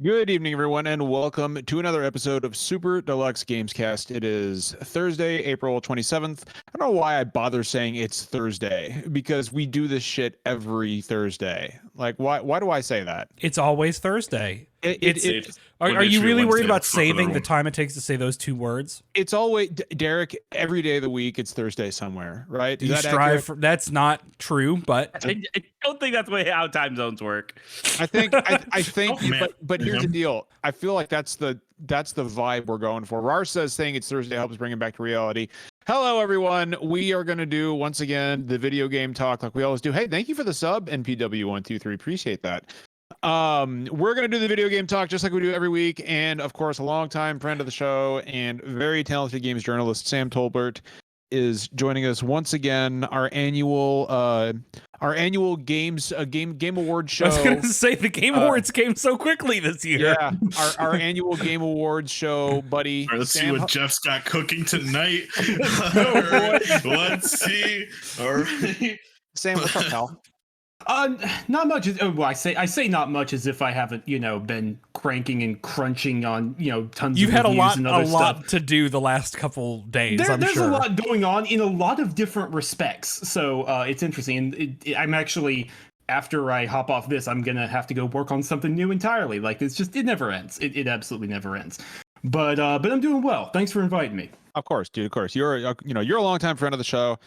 Good evening, everyone, and welcome to another episode of Super Deluxe Gamescast. It is Thursday, April 27th. I don't know why I bother saying it's Thursday, because we do this shit every Thursday. Like, why do I say that? It's always Thursday. It's Are you really worried about saving the time it takes to say those two words? it's always, Derek, every day of the week, it's Thursday somewhere, right? Do you strive for, that's not true, but I don't think that's how time zones work. I think, Oh, but here's the deal. I feel like that's the vibe we're going for. Rar says saying it's Thursday helps bring it back to reality. Hello, everyone. We are going to do, once again, the video game talk like we always do. Hey, thank you for the sub, NPW123. Appreciate that. We're going to do the video game talk just like we do every week. And, of course, a longtime friend of the show and very talented games journalist, Sam Tolbert, is joining us once again. Our annual games game award show. I was going to say the Game Awards came so quickly this year. Yeah, our annual game awards show, buddy. All right, let's Sam, see what Jeff's got cooking tonight. Let's see. All right. Sam, what's up, pal? Not much. Well, I say not much as if I haven't, been cranking and crunching on, tons. You've of had a reviews and other lot stuff. to do the last couple days. There's sure. a lot going on in a lot of different respects. So it's interesting. And I'm actually, after I hop off this, I'm gonna have to go work on something new entirely. Like it never ends. It absolutely never ends. But I'm doing well. Thanks for inviting me. Of course, dude. Of course, you're a longtime friend of the show.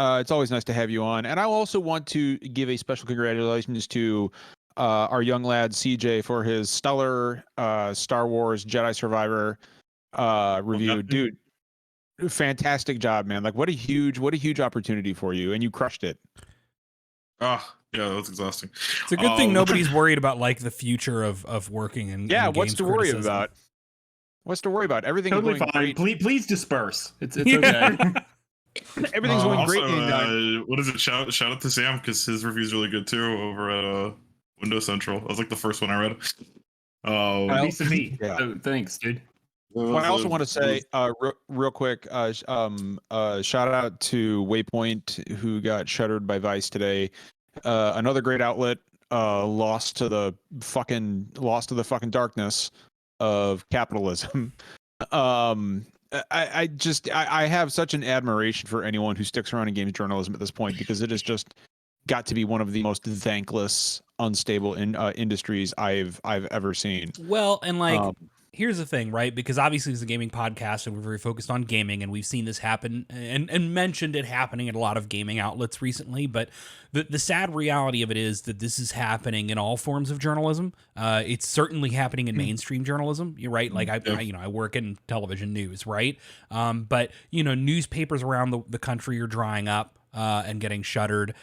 It's always nice to have you on. And I also want to give a special congratulations to our young lad CJ for his stellar Star Wars Jedi Survivor review. Dude, fantastic job, man. Like what a huge opportunity for you, and you crushed it. Oh, yeah, that's exhausting. It's a good thing nobody's worried about like the future of working in Yeah, in what's games to worry criticism. about? What's to worry about? Everything's Totally going fine. great. Please disperse. It's Yeah. okay. Everything's going great. Also, what is it? Shout out to Sam because his review's really good too over at Windows Central. That was like the first one I read. Piece of me. Yeah. So, thanks, dude. Well, I also want to say, real quick, shout out to Waypoint, who got shuttered by Vice today. Another great outlet, lost to the fucking darkness of capitalism. I have such an admiration for anyone who sticks around in games journalism at this point, because it has just got to be one of the most thankless, unstable industries I've ever seen. Well, and like, here's the thing, right? Because obviously it's a gaming podcast and we're very focused on gaming, and we've seen this happen and mentioned it happening at a lot of gaming outlets recently. But the sad reality of it is that this is happening in all forms of journalism. It's certainly happening in mainstream journalism. You're right. Like I work in television news, right? But newspapers around the country are drying up. And getting shuttered.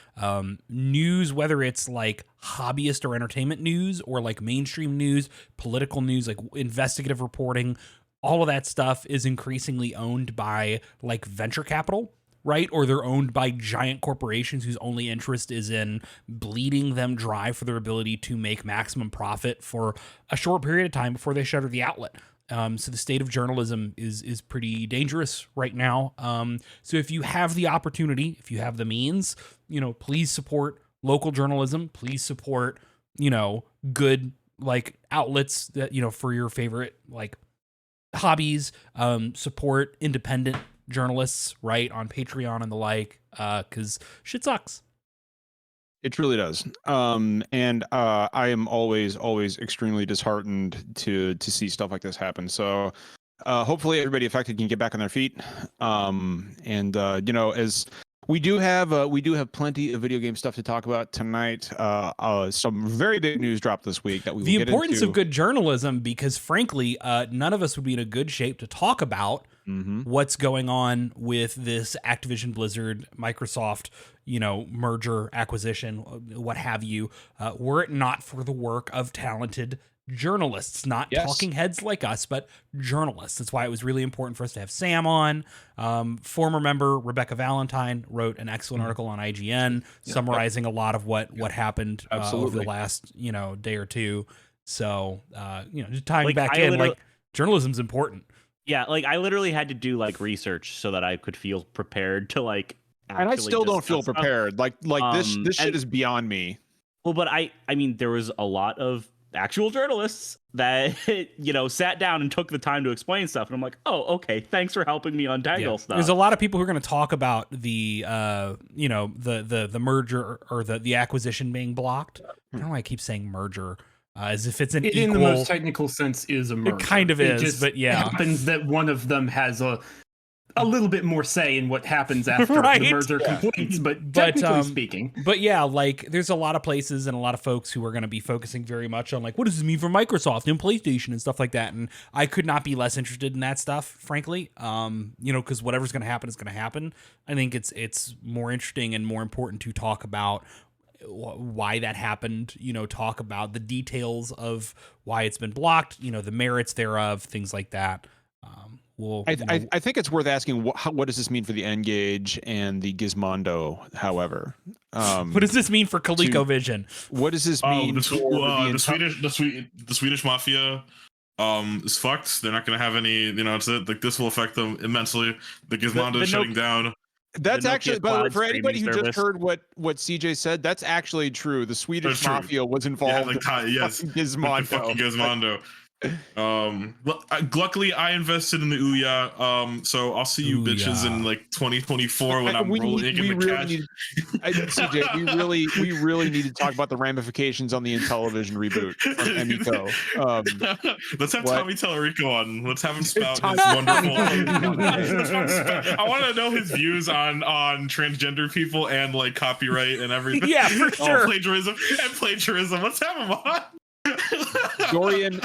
News, whether it's like hobbyist or entertainment news or like mainstream news, political news, like investigative reporting, all of that stuff is increasingly owned by like venture capital, right? Or they're owned by giant corporations whose only interest is in bleeding them dry for their ability to make maximum profit for a short period of time before they shutter the outlet. So the state of journalism is pretty dangerous right now. So if you have the opportunity, if you have the means, please support local journalism. Please support, good like outlets that, for your favorite like hobbies. Support independent journalists, right, on Patreon and the like, because shit sucks. It truly does. And I am always extremely disheartened to see stuff like this happen. So hopefully everybody affected can get back on their feet. As we do have plenty of video game stuff to talk about tonight. Some very big news dropped this week that we will the get importance into. of good journalism, because frankly, none of us would be in a good shape to talk about what's going on with this Activision Blizzard Microsoft merger, acquisition, what have you, were it not for the work of talented journalists, not talking heads like us, but journalists. That's why it was really important for us to have Sam on. Former member Rebecca Valentine wrote an excellent article on IGN summarizing a lot of what happened over the last day or two. So just tying back in, like, journalism's important. Yeah, like I literally had to do like research so that I could feel prepared to like. And I still don't feel stuff. prepared. Like this shit is beyond me. Well, but I mean, there was a lot of actual journalists that sat down and took the time to explain stuff, and I'm like, oh, okay, thanks for helping me untangle stuff. There's a lot of people who are going to talk about the the merger or the acquisition being blocked. I don't know why I keep saying merger. As if it's an equal... in the most technical sense is a merger. It kind of is, but yeah. It happens that one of them has a little bit more say in what happens after the merger completes, but technically speaking. But yeah, like there's a lot of places and a lot of folks who are going to be focusing very much on like, what does this mean for Microsoft and PlayStation and stuff like that? And I could not be less interested in that stuff, frankly. Because whatever's going to happen is going to happen. I think it's more interesting and more important to talk about why that happened, talk about the details of why it's been blocked, the merits thereof, things like that. I think it's worth asking what does this mean for the N-Gage and the Gizmondo, however. What does this mean for ColecoVision? What does this mean the for Swedish mafia is fucked. They're not going to have any, like this will affect them immensely. The Gizmondo is shutting down. That's actually, but for anybody who just heard what CJ said, that's actually true. The Swedish mafia was involved. Yes, Gizmondo. Gizmondo. Luckily I invested in the Ouya, so I'll see you bitches in like 2024 when I'm rolling in the cash. CJ, we really need to talk about the ramifications on the Intellivision reboot from Emiko. Let's have Tommy Tellerico on. Let's have him spout his wonderful. I want to know his views on transgender people and like copyright and everything. Yeah, for sure. Plagiarism. Let's have him on. Dorian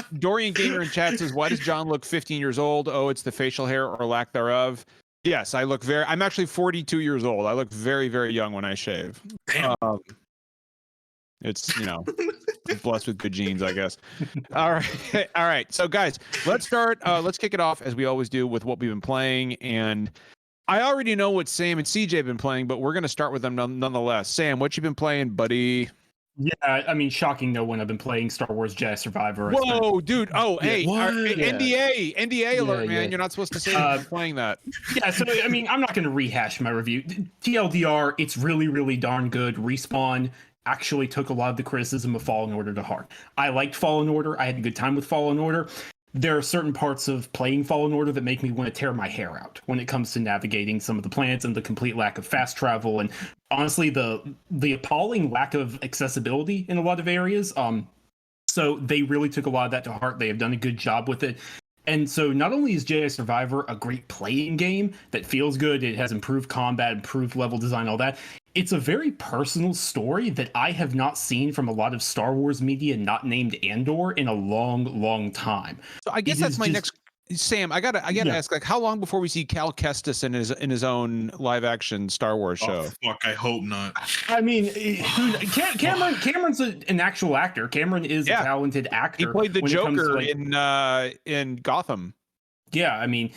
Gamer in chat says, why does John look 15 years old? Oh, it's the facial hair or lack thereof. Yes, I'm actually 42 years old. I look very, very young when I shave. It's, blessed with good genes, I guess. All right. So guys, let's kick it off as we always do with what we've been playing. And I already know what Sam and CJ have been playing, but we're going to start with them nonetheless. Sam, what you been playing, buddy? Yeah, I mean, shocking no one. I've been playing Star Wars Jedi Survivor. Whoa, dude. Oh, hey, NDA alert, man. Yeah. You're not supposed to say you're playing that. Yeah, so, I mean, I'm not going to rehash my review. TLDR, it's really, really darn good. Respawn actually took a lot of the criticism of Fallen Order to heart. I liked Fallen Order. I had a good time with Fallen Order. There are certain parts of playing Fallen Order that make me want to tear my hair out when it comes to navigating some of the planets and the complete lack of fast travel and honestly the appalling lack of accessibility in a lot of areas. So they really took a lot of that to heart. They have done a good job with it. And so not only is Jedi Survivor a great playing game that feels good, it has improved combat, improved level design, all that. It's a very personal story that I have not seen from a lot of Star Wars media not named Andor in a long, long time. So I guess that's my next. Sam, I gotta ask, like, how long before we see Cal Kestis in his own live action Star Wars show? Oh, fuck, I hope not. I mean, Cameron's an actual actor. Cameron is a talented actor. He played the Joker in Gotham. Yeah, I mean,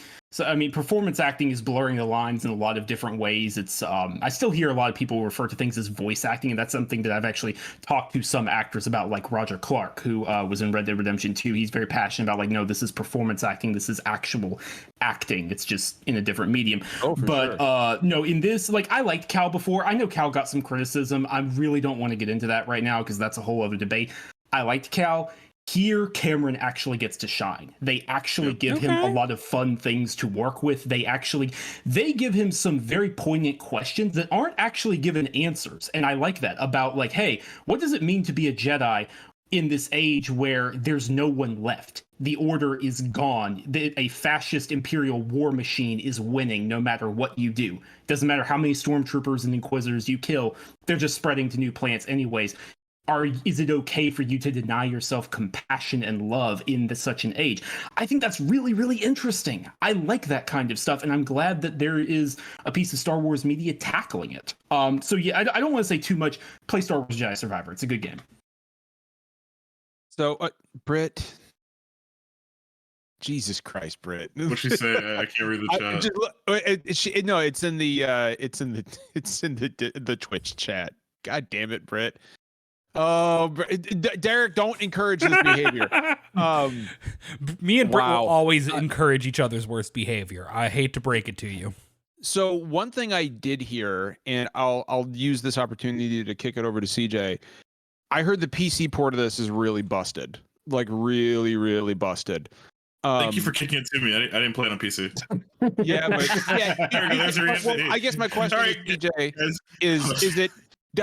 performance acting is blurring the lines in a lot of different ways. It's I still hear a lot of people refer to things as voice acting, and that's something that I've actually talked to some actors about, like Roger Clark, who was in Red Dead Redemption 2. He's very passionate about, like, no, this is performance acting. This is actual acting. It's just in a different medium. No, in this, like, I liked Cal before. I know Cal got some criticism. I really don't want to get into that right now because that's a whole other debate. I liked Cal. Here, Cameron actually gets to shine. They actually give him a lot of fun things to work with. They give him some very poignant questions that aren't actually given answers. And I like that about, like, hey, what does it mean to be a Jedi in this age where there's no one left? The Order is gone. A fascist imperial war machine is winning no matter what you do. Doesn't matter how many stormtroopers and inquisitors you kill. They're just spreading to new planets anyways. Is it okay for you to deny yourself compassion and love in such an age? I think that's really, really interesting. I like that kind of stuff, and I'm glad that there is a piece of Star Wars media tackling it. So yeah, I don't want to say too much. Play Star Wars Jedi Survivor. It's a good game. So, Britt, Jesus Christ, Britt. What'd she say? I can't read the chat. It's in the Twitch chat. God damn it, Britt. Oh, Derek, don't encourage this behavior. Me and Britt will always encourage each other's worst behavior. I hate to break it to you. So one thing I did hear, and I'll use this opportunity to kick it over to CJ. I heard the PC port of this is really busted, like really, really busted. Thank you for kicking it to me. I didn't play it on PC. Yeah, but yeah. There we go, there's your answer. Well, I guess my question Sorry, is, DJ, guys. is it?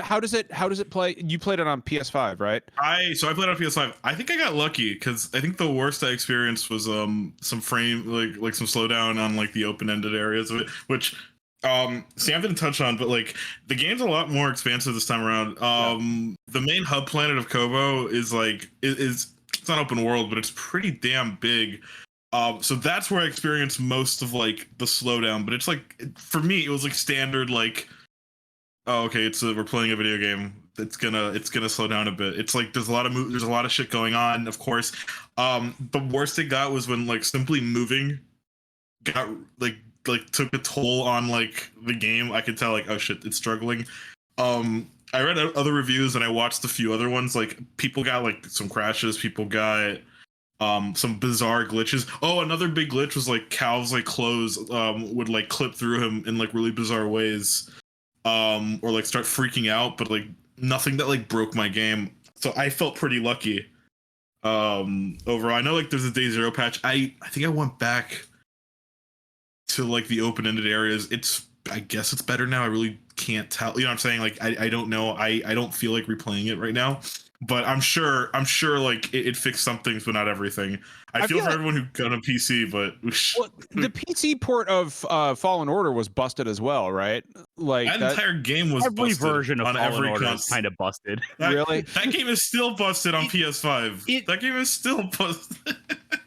How does it play? You played it on PS5, right? I played on PS5. I think I got lucky because I think the worst I experienced was some frame like some slowdown on like the open-ended areas of it, which Sam didn't touch on, but like the game's a lot more expansive this time around. The main hub planet of Kobo is like it's not open world, but it's pretty damn big. So that's where I experienced most of like the slowdown. But it's like for me, it was like standard like, oh okay, we're playing a video game. It's gonna slow down a bit. It's like there's a lot of shit going on. Of course, the worst it got was when like simply moving got like took a toll on like the game. I could tell like, oh shit, it's struggling. I read other reviews and I watched a few other ones. Like people got like some crashes, people got some bizarre glitches. Oh, another big glitch was like Cal's like clothes would like clip through him in like really bizarre ways, or like start freaking out, but like nothing that like broke my game. So I felt pretty lucky. Overall, I know like there's a day zero patch. I think I went back to like the open-ended areas. I guess it's better now. I really can't tell. You know what I'm saying? Like I don't know. I don't feel like replaying it right now. But I'm sure like it fixed some things, but not everything. I feel for like everyone who got a PC, but well, the PC port of Fallen Order was busted as well, right? Like that entire game was every busted version of on Fallen every Order is console. kind of busted. Really? That game is still busted on PS5. That game is still busted.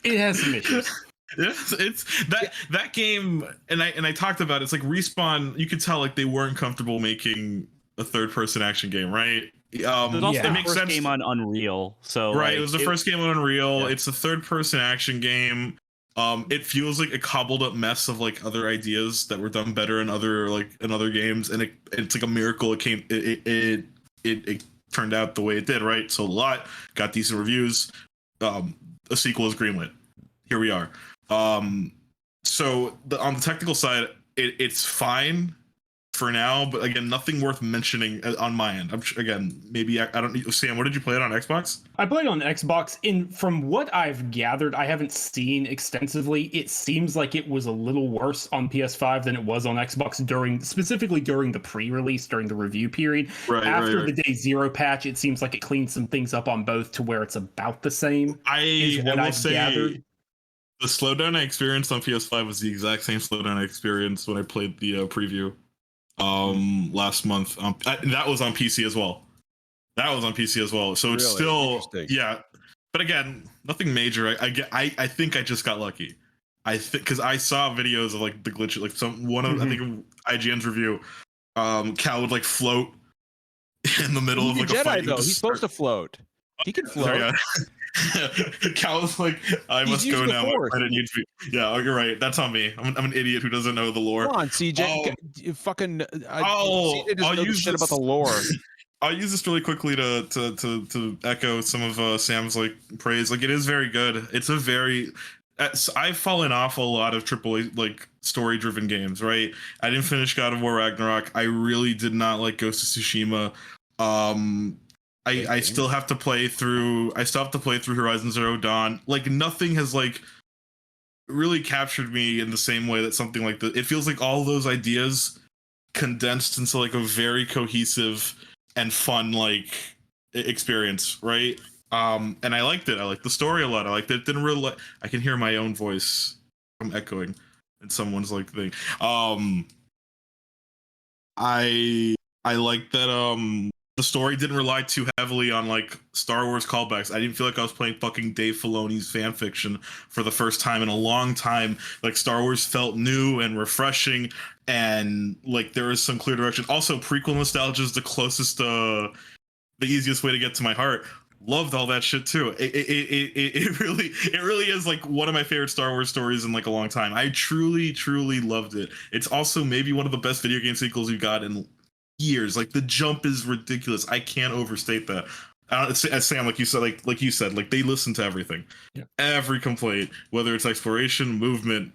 It has some issues. It's that game, and I talked about it, it's like Respawn. You could tell like they weren't comfortable making a third-person action game, right? It was also the it makes first sense. Game on Unreal, so right. Like, it was the first game on Unreal. Yeah. It's a third-person action game. It feels like a cobbled up mess of like other ideas that were done better in other games, and it's like a miracle it turned out the way it did, right? So a lot got decent reviews. A sequel is greenlit. Here we are. So on the technical side, it's fine for now, but again, nothing worth mentioning on my end. Again, maybe I don't need. Sam, what did you play it on Xbox? I played on Xbox. From what I've gathered, I haven't seen extensively. It seems like it was a little worse on PS5 than it was on Xbox specifically during the pre-release, during the review period. After the day zero patch, it seems like it cleaned some things up on both to where it's about the same. I will say the slowdown I experienced on PS5 was the exact same slowdown I experienced when I played the preview last month. That was on PC as well. So it's really? still but again, nothing major. I think I just got lucky. I think because I saw videos of like the glitch, like I think of IGN's review. Cal would like float in the middle of like Jedi, a fight. though. He's supposed to float. He can float. Cal was like, I must go now. I didn't need to be. Yeah, you're right. That's on me. I'm an idiot who doesn't know the lore. Come on, CJ. CJ I'll use shit about the lore. I'll use this really quickly to echo some of Sam's like praise. Like it is very good. It's a very I've fallen off a lot of AAA like story driven games, right? I didn't finish God of War Ragnarok. I really did not like Ghost of Tsushima. I still have to play through Horizon Zero Dawn. Like nothing has like really captured me in the same way that something like that. It feels like all those ideas condensed into like a very cohesive and fun like experience, right? And I liked it. I liked the story a lot. I liked it. Didn't really I can hear my own voice from echoing in someone's like thing. I like that the story didn't rely too heavily on like Star Wars callbacks. I didn't feel like I was playing fucking Dave Filoni's fan fiction for the first time in a long time. Like Star Wars felt new and refreshing, and like there was some clear direction. Also, prequel nostalgia is the closest, the easiest way to get to my heart. Loved all that shit too. It really is like one of my favorite Star Wars stories in like a long time. I truly loved it. It's also maybe one of the best video game sequels we've got in years. Like the jump is ridiculous. I can't overstate that. As Sam, like you said, like they listen to everything. Yeah. Every complaint, whether it's exploration, movement,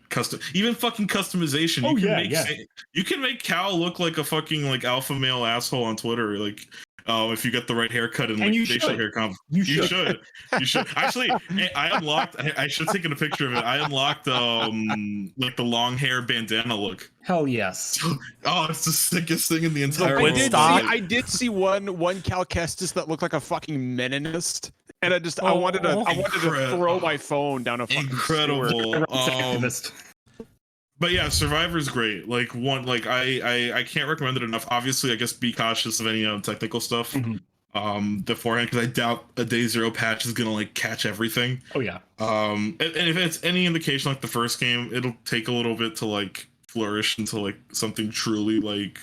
even fucking customization. You can make Cal look like a fucking like alpha male asshole on Twitter. Like If you get the right haircut and, And like you facial should. hair comp, You you should. should. Actually, I unlocked. I should have taken a picture of it. I unlocked like the long hair bandana look. Hell yes. Oh, it's the sickest thing in the entire wood world. stock. I did see one Cal Kestis that looked like a fucking meninist, and I wanted to throw my phone down a fucking Incredible. sewer. Activist. But yeah, Survivor's great. Like I can't recommend it enough. Obviously, I guess be cautious of any technical stuff beforehand, because I doubt a day zero patch is gonna like catch everything. Oh yeah. And if it's any indication, like the first game, it'll take a little bit to like flourish into like something truly like,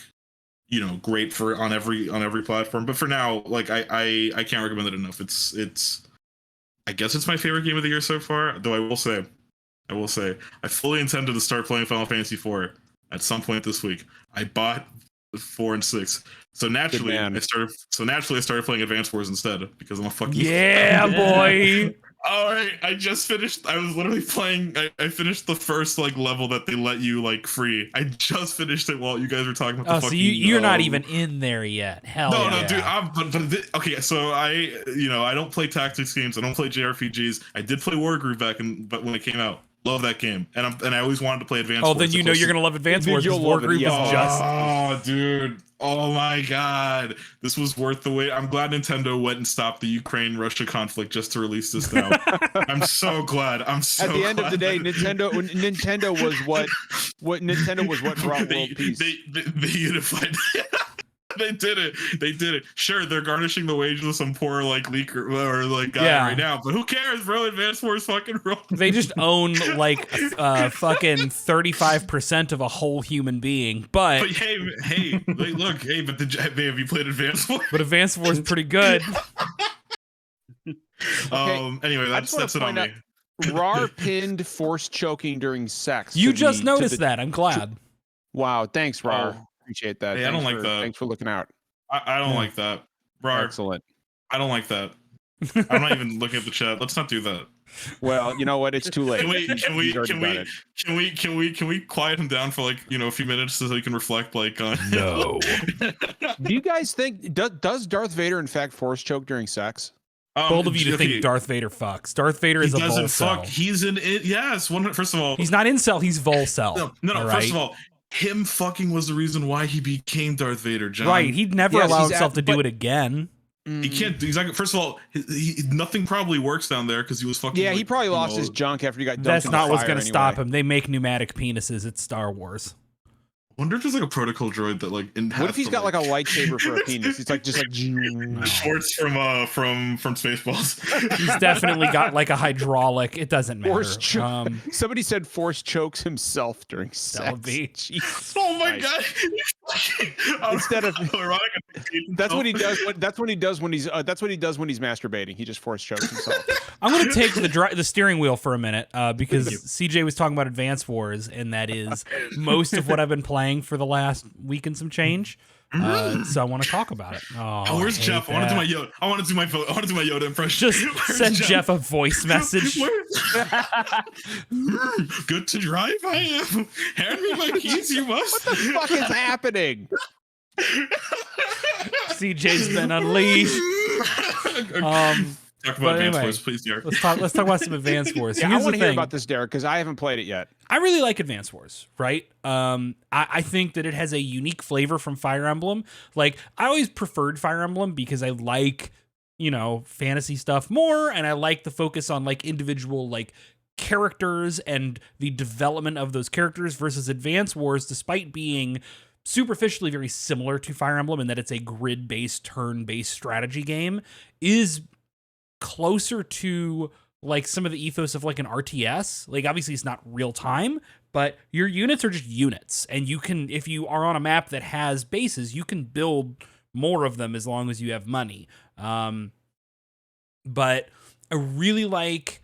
you know, great for on every platform. But for now, like I can't recommend it enough. It's I guess it's my favorite game of the year so far. Though I will say, I fully intended to start playing Final Fantasy IV at some point this week. I bought 4 and 6, so naturally I started playing Advance Wars instead, because I'm a fucking boy. All right, I just finished. I was literally playing. I finished the first like level that they let you like free. I just finished it while you guys were talking about. So you're not even in there yet. Hell no, yeah. no, dude. Okay, so I don't play tactics games. I don't play JRPGs. I did play Wargroove but when it came out. Love that game, and I always wanted to play Advance Wars. Oh, then you know you're gonna love Advance Wars. You'll War love it, Group yeah. is just. Oh, dude. Oh my god. This was worth the wait. I'm glad Nintendo went and stopped the Ukraine-Russia conflict just to release this now. I'm so glad. I'm so At the end of glad. the day, Nintendo was what brought world peace. They unified. They did it. Sure, they're garnishing the wages of some poor like leaker or like guy right now, but who cares, bro? Advance Wars fucking roll. They just own like fucking 35% of a whole human being. But hey, look, hey, but have you played Advance Wars? But Advance Wars is pretty good. Anyway, that's it on me. Rar pinned force choking during sex. You just noticed that. I'm glad. Wow, thanks, Rar. Oh. Appreciate that. Hey, I don't like that. Thanks for looking out. I don't like that. Rar, Excellent. I don't like that. I'm not even looking at the chat. Let's not do that. Well, you know what? It's too late. Can we quiet him down for like, you know, a few minutes so he can reflect like on No. Do you guys think does Darth Vader in fact force choke during sex? Bold of you to think Darth Vader fucks. Darth Vader is a Volcel. He's in it. Yes. First of all, he's not incel. He's Volcel. No. All First right? of all, him fucking was the reason why he became Darth Vader, John. Right. He'd never Yes, allow he's himself to do but- it again. He can't. He's like, first of all, nothing probably works down there because he was fucking. Yeah, like, he probably you lost know, his junk after he got dunked That's in not the what's fire going to anyway. stop him. They make pneumatic penises. It's Star Wars. I wonder if there's like a protocol droid that like. What if he's got like a lightsaber for a penis? It's like just like. Schwartz from Spaceballs. He's definitely got like a hydraulic. It doesn't matter. Force choke. Somebody said Force chokes himself during That would sex. be- Jesus Oh my Christ. god! Instead of- ironic, That's what he does. That's what he does when he's. That's what he does when he's masturbating. He just force chokes himself. I'm going to take the steering wheel for a minute because CJ was talking about Advance Wars, and that is most of what I've been playing for the last week and some change. So I want to talk about it. Oh, where's I hate Jeff? I want to do that. my Yoda. I want to do my Yoda impression. Just Where's send Jeff a voice message. Good to drive, I am. Hand me my keys, you must. What the fuck is happening? CJ's been unleashed. Talk about Advance anyway, Wars, please, Derek. Let's talk about some Advance Wars. Yeah, I Here's want the to hear thing. about this, Derek, because I haven't played it yet. I really like Advance Wars, right? I think that it has a unique flavor from Fire Emblem. Like, I always preferred Fire Emblem because I like, you know, fantasy stuff more, and I like the focus on like individual like characters and the development of those characters versus Advance Wars, despite being superficially very similar to Fire Emblem in that it's a grid-based, turn-based strategy game, is closer to like some of the ethos of like an RTS. Like, obviously it's not real time, but your units are just units, and you can, if you are on a map that has bases, you can build more of them as long as you have money. But I really like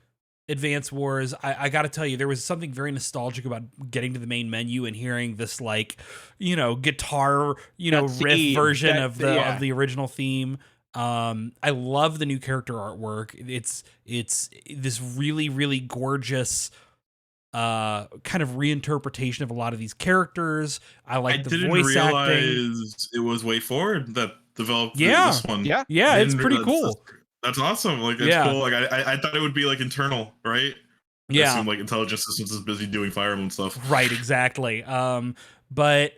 Advance Wars. I gotta tell you, there was something very nostalgic about getting to the main menu and hearing this like, you know, guitar, you know, That riff theme, version that- of yeah. the original theme. I love the new character artwork. It's this really, really gorgeous kind of reinterpretation of a lot of these characters. I like the didn't voice acting. realize it was Way Forward that developed Yeah. this one. Yeah. Yeah, it's And pretty cool. That's awesome. Like it's Yeah. cool. Like I thought it would be like internal, right? I Yeah. assume like intelligence systems is busy doing Fire Emblem stuff. Right, exactly. But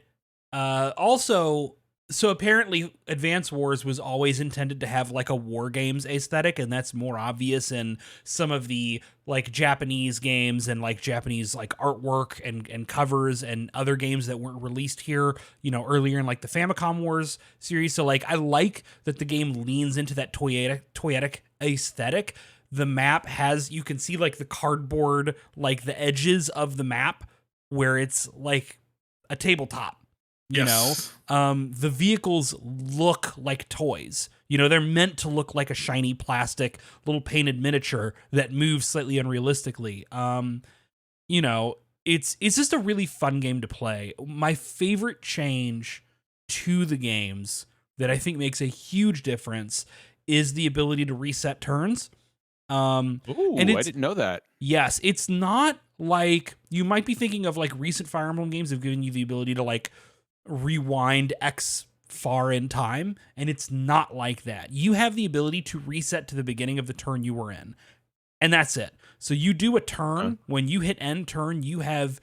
also, so apparently Advance Wars was always intended to have like a war games aesthetic, and that's more obvious in some of the like Japanese games and like Japanese like artwork and covers and other games that weren't released here, you know, earlier in like the Famicom Wars series. So like I like that the game leans into that toyetic aesthetic. The map has, you can see like the cardboard, like the edges of the map where it's like a tabletop. You know, the vehicles look like toys. You know, they're meant to look like a shiny plastic little painted miniature that moves slightly unrealistically. You know, it's just a really fun game to play. My favorite change to the games that I think makes a huge difference is the ability to reset turns. Ooh, and I didn't know that. Yes, it's not like you might be thinking of like recent Fire Emblem games have given you the ability to like rewind X far in time, and it's not like that. You have the ability to reset to the beginning of the turn you were in, and that's it. So you do a turn, when you hit end turn, you have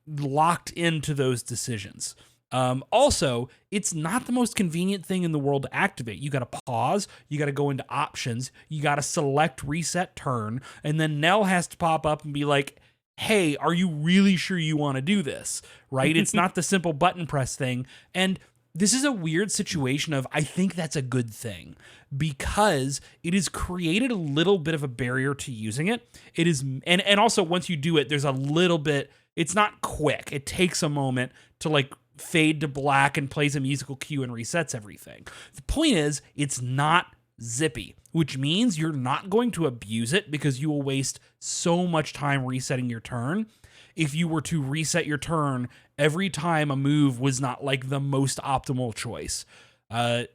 locked into those decisions. Also, it's not the most convenient thing in the world to activate. You got to pause, you got to go into options, you got to select reset turn, and then Nell has to pop up and be like, hey, are you really sure you want to do this? Right? It's not the simple button press thing. And this is a weird situation of, I think that's a good thing because it has created a little bit of a barrier to using it. It is, and also once you do it, there's a little bit, it's not quick. It takes a moment to like fade to black and plays a musical cue and resets everything. The point is, it's not zippy, which means you're not going to abuse it because you will waste so much time resetting your turn. If you were to reset your turn every time a move was not like the most optimal choice.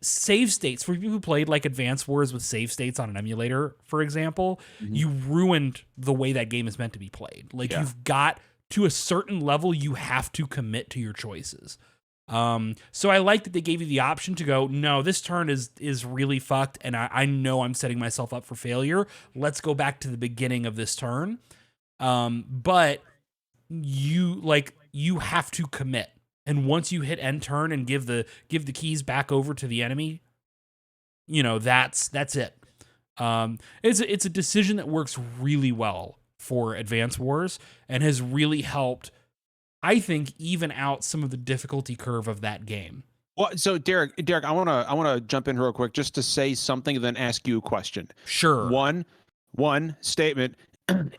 Save states, for people who played like Advance Wars with save states on an emulator, for example, you ruined the way that game is meant to be played. Like you've got to a certain level, you have to commit to your choices. So I like that they gave you the option to go, no, this turn is really fucked, and I know I'm setting myself up for failure. Let's go back to the beginning of this turn. But you have to commit. And once you hit end turn and give the keys back over to the enemy, you know, that's it. It's a decision that works really well for Advance Wars and has really helped, I think, even out some of the difficulty curve of that game. Well, so Derek, I wanna jump in real quick just to say something and then ask you a question. Sure. One statement.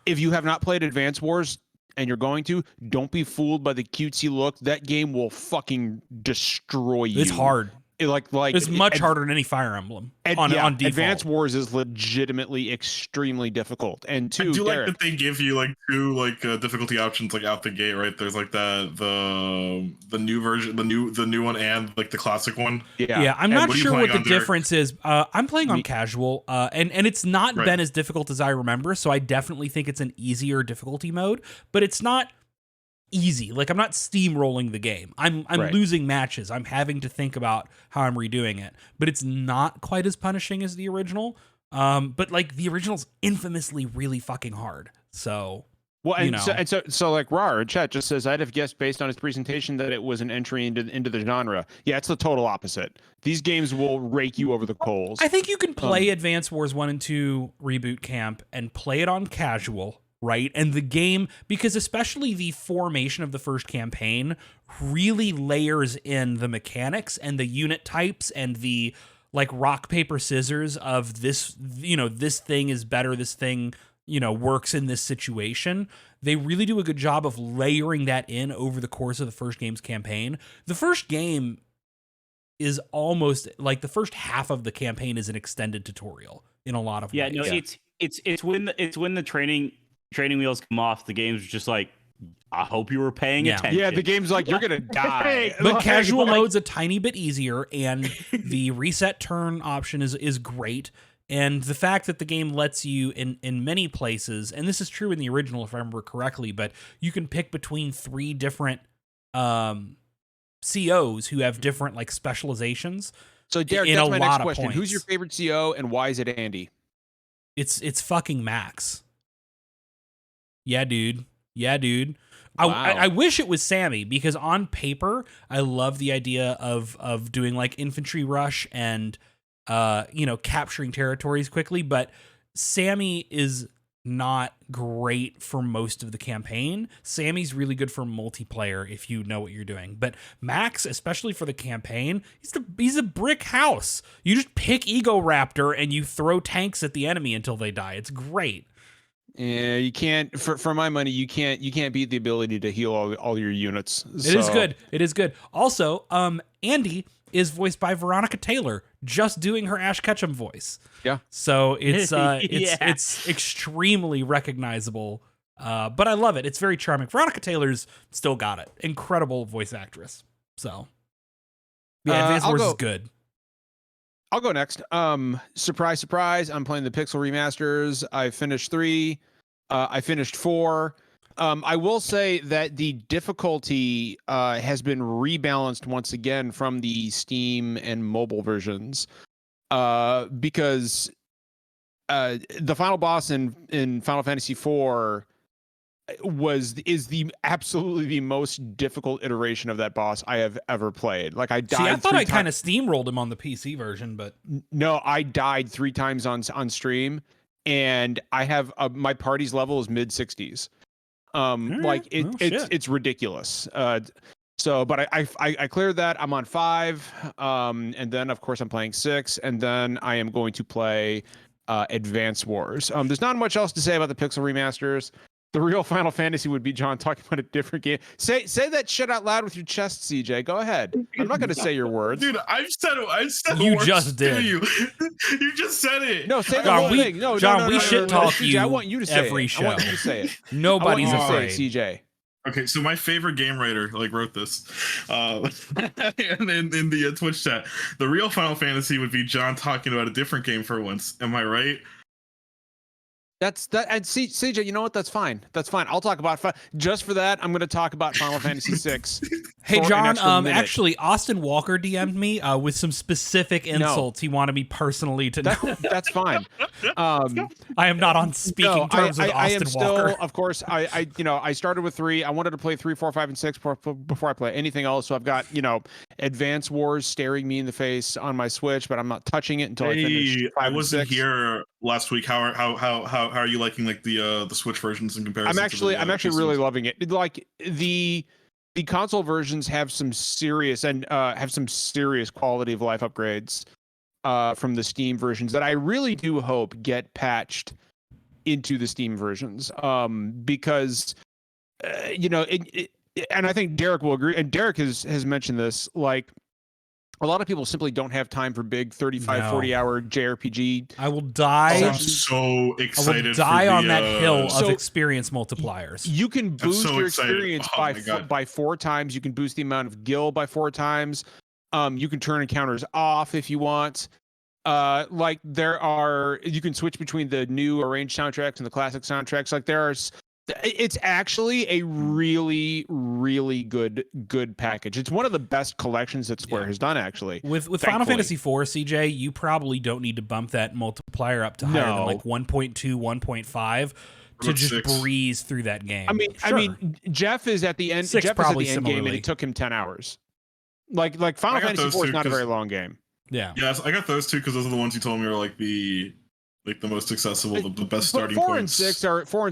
If you have not played Advance Wars and you're going to, don't be fooled by the cutesy look. That game will fucking destroy you. It's hard. It's much harder than any Fire Emblem on default. Advance Wars is legitimately extremely difficult. And two, I do Derek, like that they give you like two like difficulty options like out the gate, right? There's like the new version, the new one, and like the classic one. Yeah. I'm not sure what the difference is. I'm playing on Me- casual, and it's not been as difficult as I remember. So I definitely think it's an easier difficulty mode, but it's not easy. Like I'm not steamrolling the game. I'm losing matches. I'm having to think about how I'm redoing it, but it's not quite as punishing as the original. But like the original's infamously really fucking hard. So well, and you know. so like Rar in chat just says I'd have guessed based on his presentation that it was an entry into the genre. Yeah, it's the total opposite. These games will rake you over the coals. I think you can play Advance Wars 1 and 2 Reboot Camp and play it on casual. Right. And the game, because especially the formation of the first campaign really layers in the mechanics and the unit types and the like rock, paper, scissors of this, you know, this thing is better. This thing, you know, works in this situation. They really do a good job of layering that in over the course of the first game's campaign. The first game is almost like the first half of the campaign is an extended tutorial in a lot of ways. Yeah, no, it's when the training wheels come off, the game's just like, I hope you were paying attention. Yeah, the game's like, you're gonna die. But casual mode's a tiny bit easier, and the reset turn option is great. And the fact that the game lets you in many places, and this is true in the original if I remember correctly, but you can pick between 3 different COs who have different like specializations. So Derek, in that's a my lot next of question. points. Who's your favorite CO and why is it Andy? It's fucking Max. Yeah, dude. Yeah, dude. Wow. I wish it was Sammy, because on paper I love the idea of doing like infantry rush and capturing territories quickly, but Sammy is not great for most of the campaign. Sammy's really good for multiplayer if you know what you're doing. But Max, especially for the campaign, he's a brick house. You just pick Ego Raptor and you throw tanks at the enemy until they die. It's great. Yeah, you can't. For my money, you can't beat the ability to heal all your units. It is good. It is good. Also, Andy is voiced by Veronica Taylor, just doing her Ash Ketchum voice. Yeah. So it's Yeah. it's extremely recognizable. But I love it. It's very charming. Veronica Taylor's still got it. Incredible voice actress. So yeah, Advance Wars is good. I'll go next. Surprise, surprise. I'm playing the Pixel remasters. I finished 3. I finished 4. I will say that the difficulty has been rebalanced once again from the Steam and mobile versions, because the final boss in Final Fantasy IV is the absolutely the most difficult iteration of that boss I have ever played. Like I died. See, I thought I kind of steamrolled him on the PC version, but no, I died 3 times on stream, and I have my party's level is mid 60s. Like it's ridiculous. So, but I cleared that. I'm on 5, and then of course I'm playing 6, and then I am going to play Advance Wars. There's not much else to say about the Pixel remasters. The real Final Fantasy would be John talking about a different game. Say that shit out loud with your chest, CJ. Go ahead. I'm not going to say your words. Dude, I said You words just to did. You. You just said it. No, say the John, whole thing. No, John, no, we no, shit no, no, talk CJ, you I want you to say every it. show. I want you to say it. Nobody's I want you afraid. to say it, CJ. Okay, so my favorite game writer wrote this, and in the Twitch chat, the real Final Fantasy would be John talking about a different game for once. Am I right? That's that. And CJ, you know what? That's fine. That's fine. I'll talk about just for that. I'm going to talk about Final Fantasy VI. Hey for an John, extra minute. actually, Austin Walker DM'd me with some specific insults he wanted me personally to know. That's fine. I am not on speaking terms with Austin I am still, Walker. of course, I started with 3. I wanted to play 3, 4, 5, and 6 before I play anything else. So I've got, Advance Wars staring me in the face on my Switch, but I'm not touching it until I finish 5 I and wasn't 6. here last week. How are you liking like the Switch versions in comparison? I'm actually PCs? really loving it. Like the console versions have some serious quality of life upgrades from the Steam versions that I really do hope get patched into the Steam versions, because and I think Derek will agree, and Derek has mentioned this, like a lot of people simply don't have time for big 40 hour JRPG. I will die. I'm so excited. I will die on that hill of So, experience multipliers. You can boost so your excited. experience Oh by 4 times. You can boost the amount of gil by 4 times. You can turn encounters off if you want. Like you can switch between the new arranged soundtracks and the classic soundtracks. Like it's actually a really, really good package. It's one of the best collections that Square has done, actually. With Final Fantasy IV, CJ, you probably don't need to bump that multiplier up to higher than like 1.2, 1.5 to just 6. breeze through that game. I mean, Jeff is at the end. 6 Jeff is at probably the end game, and similarly. it took him 10 hours. Like Final Fantasy IV is not a very long game. Yeah. Yes, I got those 2 because those are the ones you told me are like the most accessible, the best starting Four points. and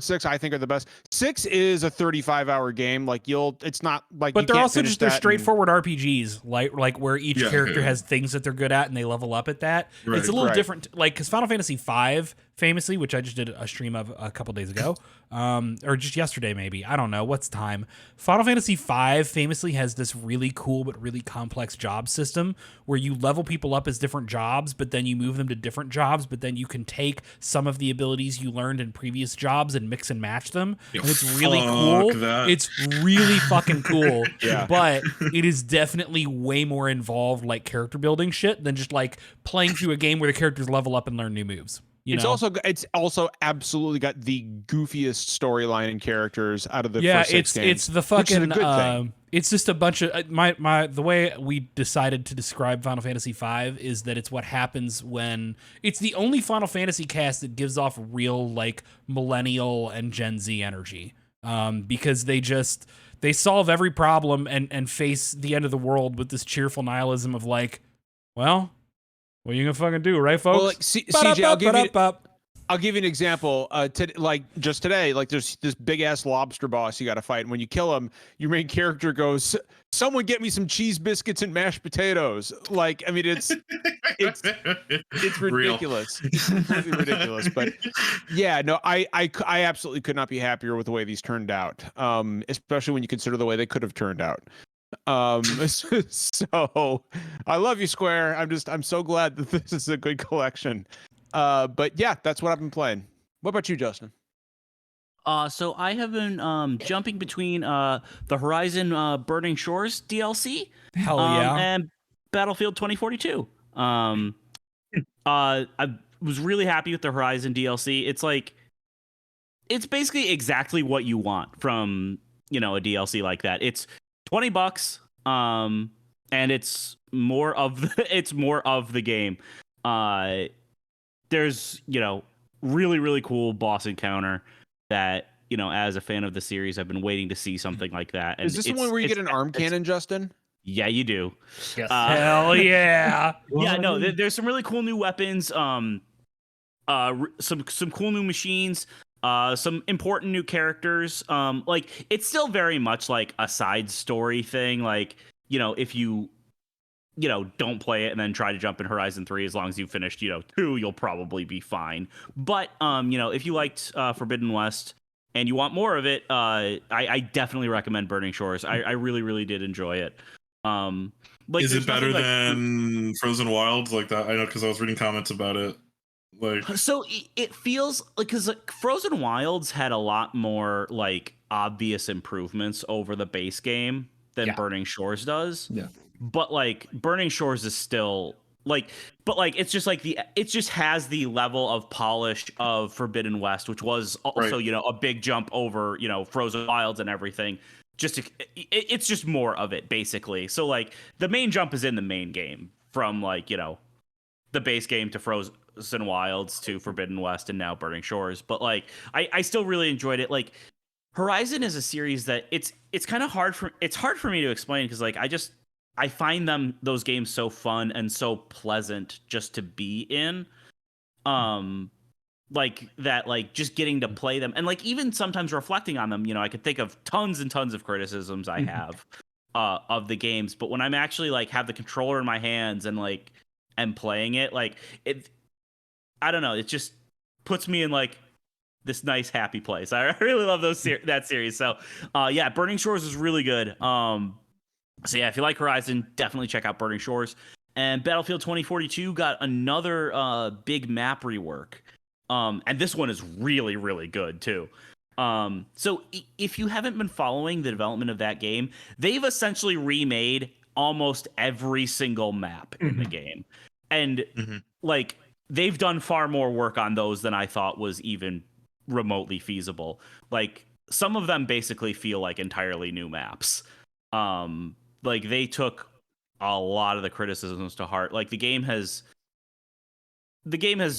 6 I think are the best. 6 is a 35-hour game. Like it's not like. But you they're can't also finish just they're that straightforward RPGs, like where each character yeah. has things that they're good at and they level up at that. Right, it's a little right. different, like because Final Fantasy V, famously, which I just did a stream of a couple days ago, or just yesterday maybe. I don't know what's time. Final Fantasy V famously has this really cool but really complex job system where you level people up as different jobs, but then you move them to different jobs, but then you can take some of the abilities you learned in previous jobs and mix and match them. Yo, And it's really cool. that. It's really fucking cool. Yeah. But it is definitely way more involved, like character building shit, than just like playing through a game where the characters level up and learn new moves. It's also absolutely got the goofiest storyline and characters out of the first 6 games. it's the fucking which is a good thing. It's just a bunch of the way we decided to describe Final Fantasy V is that it's what happens when it's the only Final Fantasy cast that gives off real like millennial and Gen Z energy. Because they solve every problem and face the end of the world with this cheerful nihilism of like, well, what are you gonna fucking do, right, folks? Well, like, CJ, I'll give you an example. Like just today, like there's this big ass lobster boss you got to fight, and when you kill him, your main character goes, "Someone get me some cheese biscuits and mashed potatoes." Like, I mean, it's ridiculous. It's completely ridiculous. But yeah, no, I absolutely could not be happier with the way these turned out. Especially when you consider the way they could have turned out. So I love you, Square. I'm so glad that this is a good collection. But yeah, that's what I've been playing. What about you, Justin? So I have been jumping between the Horizon Burning Shores DLC Hell yeah. and Battlefield 2042. I was really happy with the Horizon DLC. It's basically exactly what you want from, a DLC like that. It's $20, and it's more of the game. There's, really, really cool boss encounter that, as a fan of the series, I've been waiting to see something like that. And is this the one where you get an arm cannon, Justin? Yeah, you do. Yes. Hell yeah. Yeah, no, there's some really cool new weapons, some cool new machines, some important new characters. Like, it's still very much like a side story thing. Like, if you don't play it and then try to jump in Horizon 3, as long as you've finished, 2, you'll probably be fine. But, if you liked Forbidden West and you want more of it, I definitely recommend Burning Shores. I really, really did enjoy it. Like, is it better than Frozen Wilds like that? I know, because I was reading comments about it. Like, so it feels like, because like Frozen Wilds had a lot more like obvious improvements over the base game than Burning Shores does. Yeah. But like Burning Shores is still like, but like it's just like it just has the level of polish of Forbidden West, which was also a big jump over Frozen Wilds and everything. It's just more of it basically. So like the main jump is in the main game from like the base game to Frozen Wilds to Forbidden West and now Burning Shores. But like I still really enjoyed it. Like Horizon is a series that it's kind of hard for me to explain, because like I find those games so fun and so pleasant just to be in. Like that, like just getting to play them and like even sometimes reflecting on them, I could think of tons and tons of criticisms I have of the games, but when I'm actually like have the controller in my hands and like am playing it, like I don't know, it just puts me in like this nice happy place. I really love that series. So yeah, Burning Shores is really good. So yeah, if you like Horizon, definitely check out Burning Shores. And Battlefield 2042 got another big map rework. And this one is really, really good too. So if you haven't been following the development of that game, they've essentially remade almost every single map in the game. And like they've done far more work on those than I thought was even remotely feasible. Like some of them basically feel like entirely new maps. Like they took a lot of the criticisms to heart. Like the game has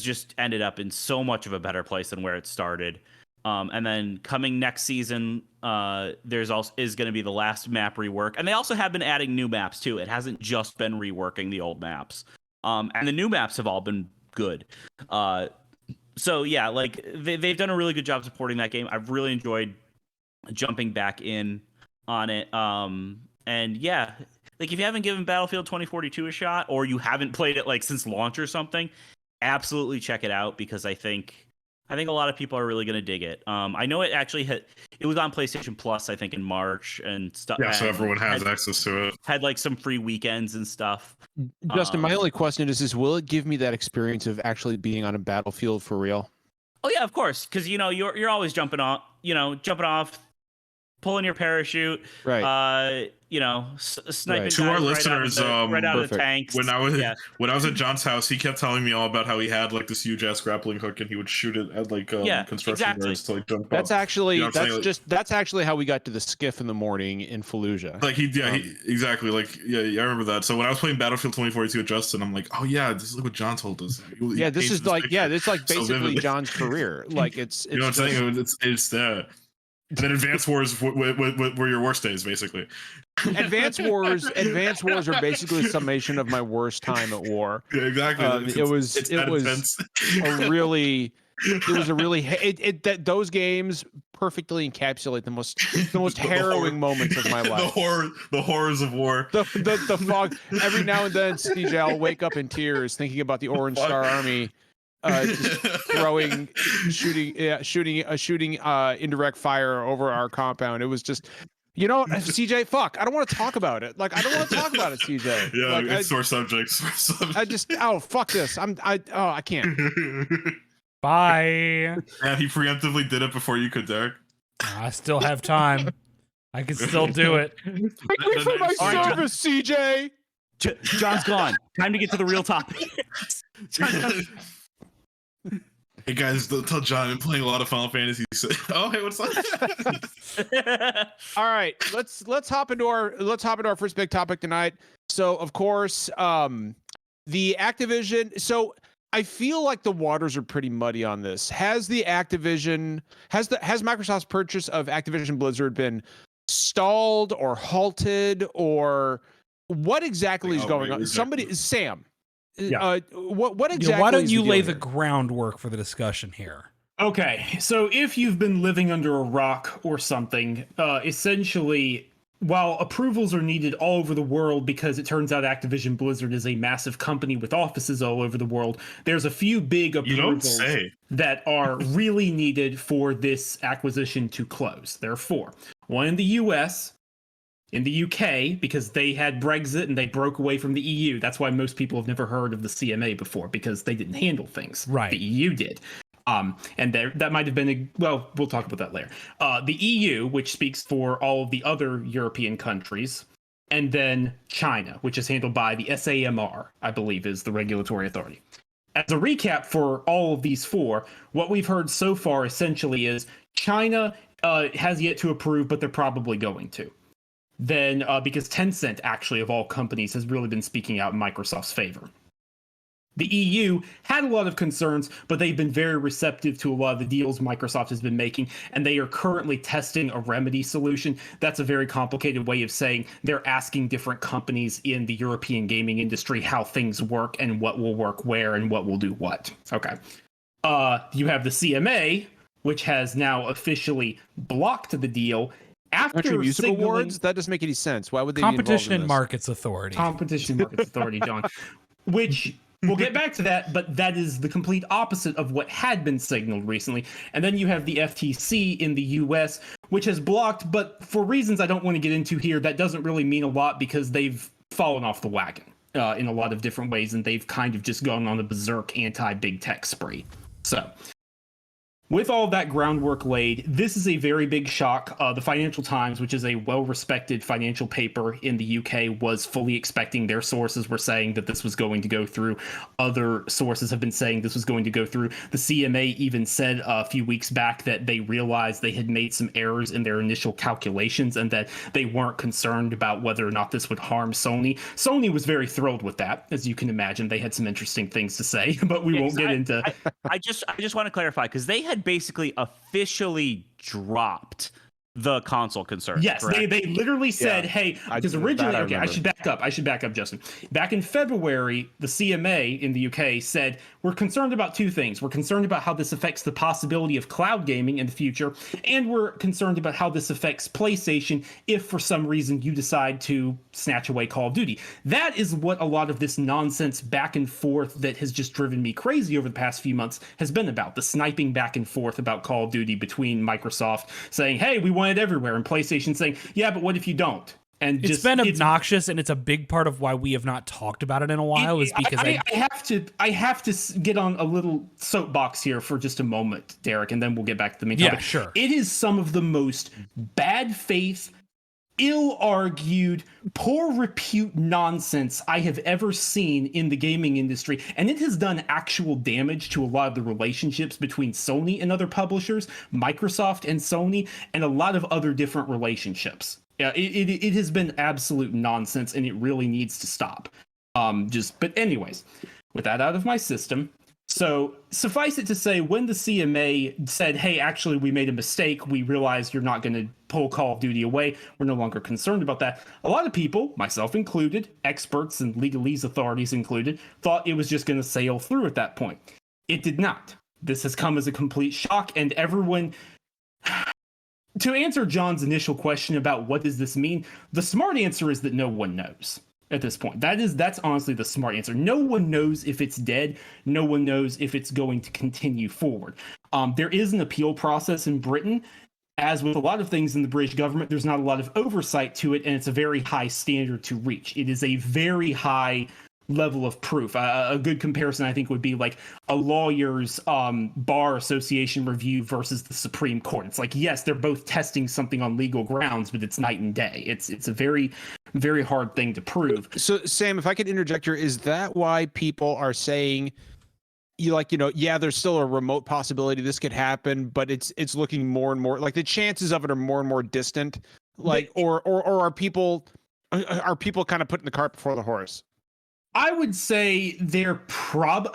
just ended up in so much of a better place than where it started. And then coming next season, is going to be the last map rework, and they also have been adding new maps too. It hasn't just been reworking the old maps. And the new maps have all been good. So yeah, like they've done a really good job supporting that game. I've really enjoyed jumping back in on it. And yeah, like if you haven't given Battlefield 2042 a shot, or you haven't played it like since launch or something, absolutely check it out, because I think a lot of people are really going to dig it. I know it actually it was on PlayStation Plus, I think in March and stuff. Yeah, so everyone has access to it. Had like some free weekends and stuff. Justin, my only question is will it give me that experience of actually being on a battlefield for real? Oh yeah, of course, because you're always jumping off pulling your parachute, Right. sniping Right. To our guys listeners, right out of the perfect. tanks. when I was at John's house, he kept telling me all about how he had like this huge ass grappling hook and he would shoot it at like construction exactly. guards to like jump That's up. actually You know what I'm saying? that's actually how we got to the skiff in the morning in Fallujah. Like he exactly like I remember that. So when I was playing Battlefield 2042 with Justin, I'm like, oh yeah, this is like what John told us. He this paints is like picture this is like so basically vividly. John's career. Like it's You know what I'm saying? It's there. And then Advance Wars were your worst days, basically. Advance Wars are basically a summation of my worst time at war. Yeah, exactly. It was a really that those games perfectly encapsulate the most harrowing moments of my life. The horrors of war. The fog. Every now and then, CJ, I'll wake up in tears thinking about the Orange Star Army just shooting indirect fire over our compound. It was just, CJ, fuck, I don't want to talk about it. Like, I don't want to talk about it, CJ. Yeah, like, it's sore subjects. I just, fuck this. I can't. Bye. Yeah, he preemptively did it before you could, Derek. I still have time. I can still do it. Thank me for my service, CJ. John's gone. Time to get to the real topic. Hey guys, don't tell John I'm playing a lot of Final Fantasy. Oh, hey, what's up? All right, let's hop into our first big topic tonight. So, of course, the Activision. So, I feel like the waters are pretty muddy on this. Has Microsoft's purchase of Activision Blizzard been stalled or halted, or what exactly is going on? Sam. Yeah. What exactly? Why don't is you the lay deal the here? groundwork for the discussion here? Okay, so if you've been living under a rock or something, essentially, while approvals are needed all over the world because it turns out Activision Blizzard is a massive company with offices all over the world, there's a few big approvals that are really needed for this acquisition to close. There are 4. One in the US, in the UK, because they had Brexit and they broke away from the EU. That's why most people have never heard of the CMA before, because they didn't handle things. Right. The EU did. And that might have been we'll talk about that later. The EU, which speaks for all of the other European countries, and then China, which is handled by the SAMR, I believe is the regulatory authority. As a recap for all of these 4, what we've heard so far essentially is China has yet to approve, but they're probably going to. Then, because Tencent, actually, of all companies, has really been speaking out in Microsoft's favor. The EU had a lot of concerns, but they've been very receptive to a lot of the deals Microsoft has been making, and they are currently testing a remedy solution. That's a very complicated way of saying they're asking different companies in the European gaming industry how things work and what will work where and what will do what. Okay. You have the CMA, which has now officially blocked the deal. Country Music Awards? That doesn't make any sense. Why would they Competition be and involved in this? Markets Authority. Competition Markets Authority, John. Which we'll get back to that, but that is the complete opposite of what had been signaled recently. And then you have the FTC in the US, which has blocked, but for reasons I don't want to get into here, that doesn't really mean a lot because they've fallen off the wagon in a lot of different ways, and they've kind of just gone on a berserk anti-big tech spree. So, with all of that groundwork laid, this is a very big shock. The Financial Times, which is a well-respected financial paper in the UK, was fully expecting. Their sources were saying that this was going to go through. Other sources have been saying this was going to go through. The CMA even said a few weeks back that they realized they had made some errors in their initial calculations and that they weren't concerned about whether or not this would harm Sony. Sony was very thrilled with that, as you can imagine. They had some interesting things to say, but we won't get into... I just want to clarify, because they had basically officially dropped the console concerns. Yes, they literally said, hey, because originally, okay, I should back up, Justin. Back in February, the CMA in the UK said, we're concerned about 2 things. We're concerned about how this affects the possibility of cloud gaming in the future, and we're concerned about how this affects PlayStation if for some reason you decide to snatch away Call of Duty. That is what a lot of this nonsense back and forth that has just driven me crazy over the past few months has been about. The sniping back and forth about Call of Duty between Microsoft saying, hey, we want it everywhere, and PlayStation saying, yeah, but what if you don't? And It's been obnoxious, and it's a big part of why we have not talked about it in a while. Is because I have to get on a little soapbox here for just a moment, Derek, and then we'll get back to the main topic. Yeah, sure. It is some of the most bad faith, ill-argued, poor repute nonsense I have ever seen in the gaming industry, and it has done actual damage to a lot of the relationships between Sony and other publishers, Microsoft and Sony, and a lot of other different relationships. Yeah, it has been absolute nonsense, and it really needs to stop. But anyways, with that out of my system, so suffice it to say, when the CMA said, "Hey, actually, we made a mistake. We realized you're not going to pull Call of Duty away. We're no longer concerned about that." A lot of people, myself included, experts and legalese authorities included, thought it was just going to sail through at that point. It did not. This has come as a complete shock, and everyone. To answer John's initial question about what does this mean, the smart answer is that no one knows at this point. That's honestly the smart answer. No one knows if it's dead. No one knows if it's going to continue forward. There is an appeal process in Britain. As with a lot of things in the British government, there's not a lot of oversight to it, and it's a very high standard to reach. It is a very high level of proof. A good comparison, I think, would be like a lawyer's bar association review versus the Supreme Court. It's like, yes, they're both testing something on legal grounds, but it's night and day. It's a very, very hard thing to prove. So, Sam, if I could interject here, is that why people are saying, yeah, there's still a remote possibility this could happen, but it's looking more and more like the chances of it are more and more distant? Like, or are people kind of putting the cart before the horse? I would say they're probably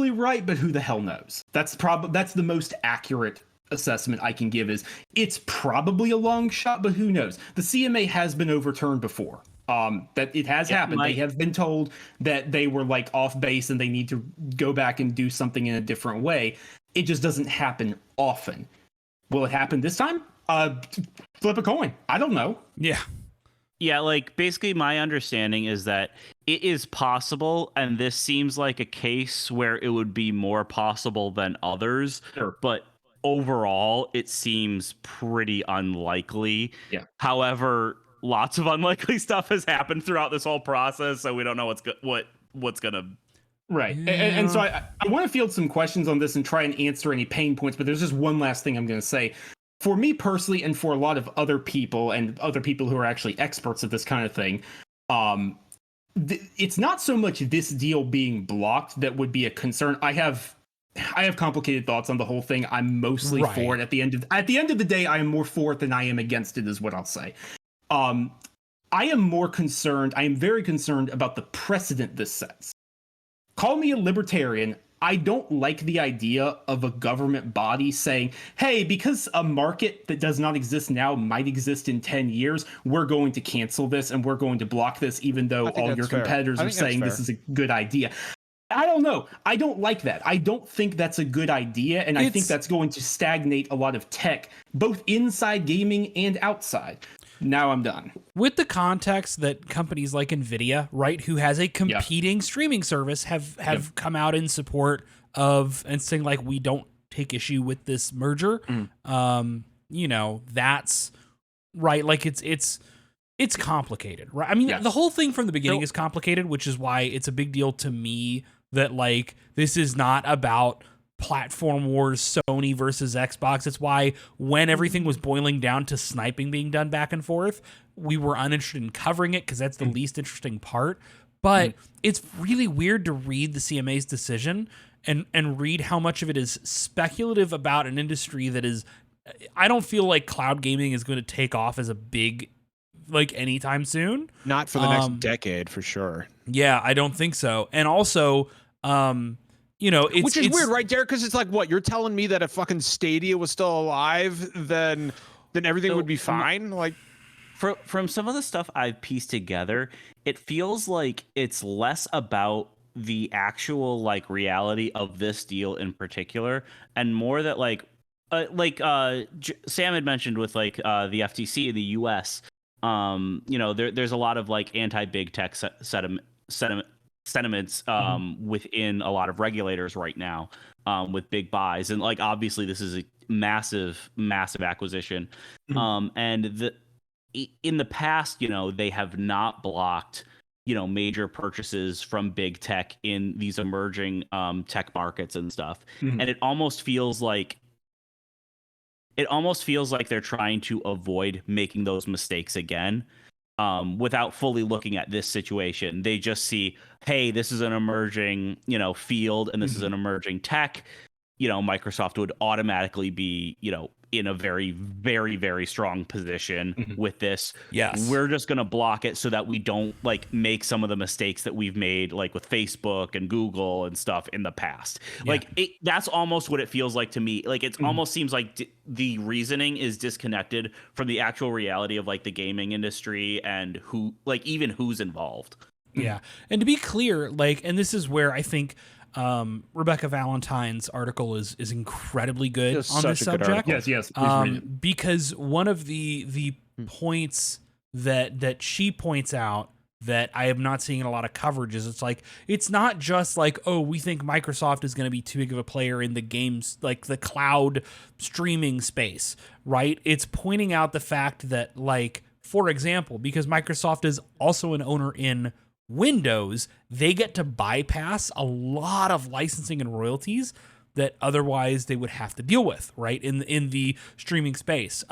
right, but who the hell knows? That's the most accurate assessment I can give. Is it's probably a long shot, but who knows? The CMA has been overturned before. That it has happened. They have been told that they were like off base and they need to go back and do something in a different way. It just doesn't happen often. Will it happen this time? Flip a coin. I don't know. Yeah. Yeah, like basically my understanding is that it is possible, and this seems like a case where it would be more possible than others. Sure. But overall, it seems pretty unlikely. Yeah. However, lots of unlikely stuff has happened throughout this whole process, so we don't know what's gonna. Right. And so I want to field some questions on this and try and answer any pain points, but there's just one last thing I'm going to say. For me personally, and for a lot of other people and other people who are actually experts at this kind of thing, it's not so much this deal being blocked that would be a concern. I have complicated thoughts on the whole thing. I'm mostly for it. At the end of the day, I am more for it than I am against it, is what I'll say. I am very concerned about the precedent this sets. Call me a libertarian. I don't like the idea of a government body saying, hey, because a market that does not exist now might exist in 10 years, we're going to cancel this and we're going to block this, even though all your competitors are saying this is a good idea. I don't know. I don't like that. I don't think that's a good idea, and I think that's going to stagnate a lot of tech, both inside gaming and outside. Now I'm done. With the context that companies like Nvidia, right, who has a competing streaming service, have come out in support of and saying like, we don't take issue with this merger. That's right. Like it's complicated, right? I mean, the whole thing from the beginning is complicated, which is why it's a big deal to me that like this is not about platform wars, Sony versus Xbox. It's why when everything was boiling down to sniping being done back and forth, we were uninterested in covering it because that's the least interesting part. But it's really weird to read the CMA's decision and read how much of it is speculative about an industry that is, I don't feel like cloud gaming is going to take off as a big, like anytime soon. Not for the next decade, for sure. Yeah, I don't think so. And also, which is weird, right, Derek? Because it's like, what, you're telling me that if fucking Stadia was still alive, then everything would be fine? Like, from some of the stuff I've pieced together, it feels like it's less about the actual like reality of this deal in particular, and more that Sam had mentioned with like the FTC in the U.S. There's a lot of like anti-big tech sentiments within a lot of regulators right now, with big buys, and like obviously this is a massive acquisition, and in the past, they have not blocked, major purchases from big tech in these emerging tech markets and stuff. Mhm. And it almost feels like they're trying to avoid making those mistakes again. Without fully looking at this situation, they just see, hey, this is an emerging, field, and this is an emerging tech. Microsoft would automatically be, in a very, very, very strong position with this. Yes. We're just going to block it so that we don't make some of the mistakes that we've made, like with Facebook and Google and stuff in the past. Yeah. That's almost what it feels like to me. It almost seems like the reasoning is disconnected from the actual reality of the gaming industry and even who's involved. Yeah. And to be clear, and this is where I think Rebecca Valentine's article is incredibly good It's on this such a good subject. article. Yes. Please read it. Because one of the points that she points out that I am not seeing a lot of coverage is it's not just oh, we think Microsoft is going to be too big of a player in the games, the cloud streaming space, right? It's pointing out the fact that for example, because Microsoft is also an owner in Windows, they get to bypass a lot of licensing and royalties that otherwise they would have to deal with, right? In the streaming space.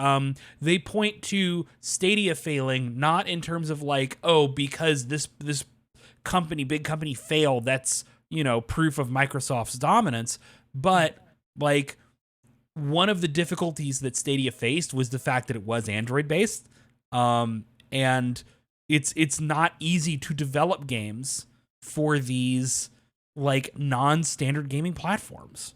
They point to Stadia failing, not in terms of oh, because this big company failed, that's, proof of Microsoft's dominance, but one of the difficulties that Stadia faced was the fact that it was Android based. And it's not easy to develop games for these non-standard gaming platforms,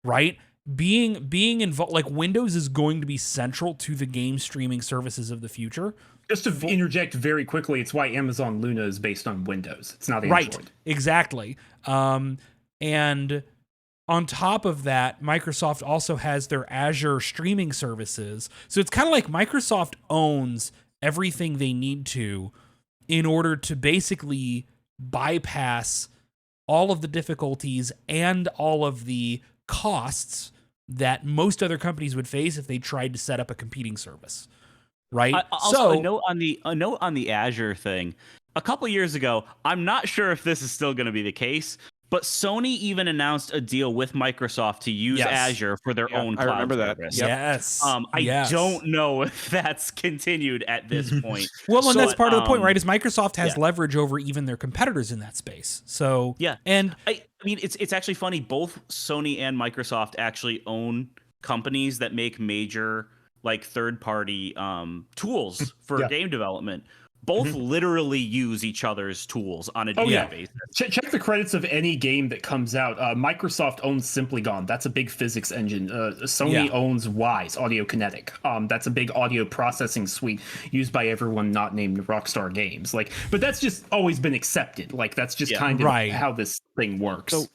right? Being involved, Windows is going to be central to the game streaming services of the future. Just to interject very quickly, it's why Amazon Luna is based on Windows. It's not Android. Right, exactly. And on top of that, Microsoft also has their Azure streaming services. So it's kind of like Microsoft owns everything they need to in order to basically bypass all of the difficulties and all of the costs that most other companies would face if they tried to set up a competing service, right? Also, a note on the Azure thing. A couple years ago, I'm not sure if this is still going to be the case, but Sony even announced a deal with Microsoft to use Azure for their own cloud I remember that. service. Yep. Yes. I don't know if that's continued at this point. Well, and that's part of the point, right? Is Microsoft has leverage over even their competitors in that space. So yeah, and I mean, it's actually funny. Both Sony and Microsoft actually own companies that make major third-party tools for game development. Both literally use each other's tools on a daily basis. Check the credits of any game that comes out. Microsoft owns Simply Gone. That's a big physics engine. Sony owns Wise, Audio Kinetic. That's a big audio processing suite used by everyone not named Rockstar Games. But that's just always been accepted. That's just kind of how this thing works. So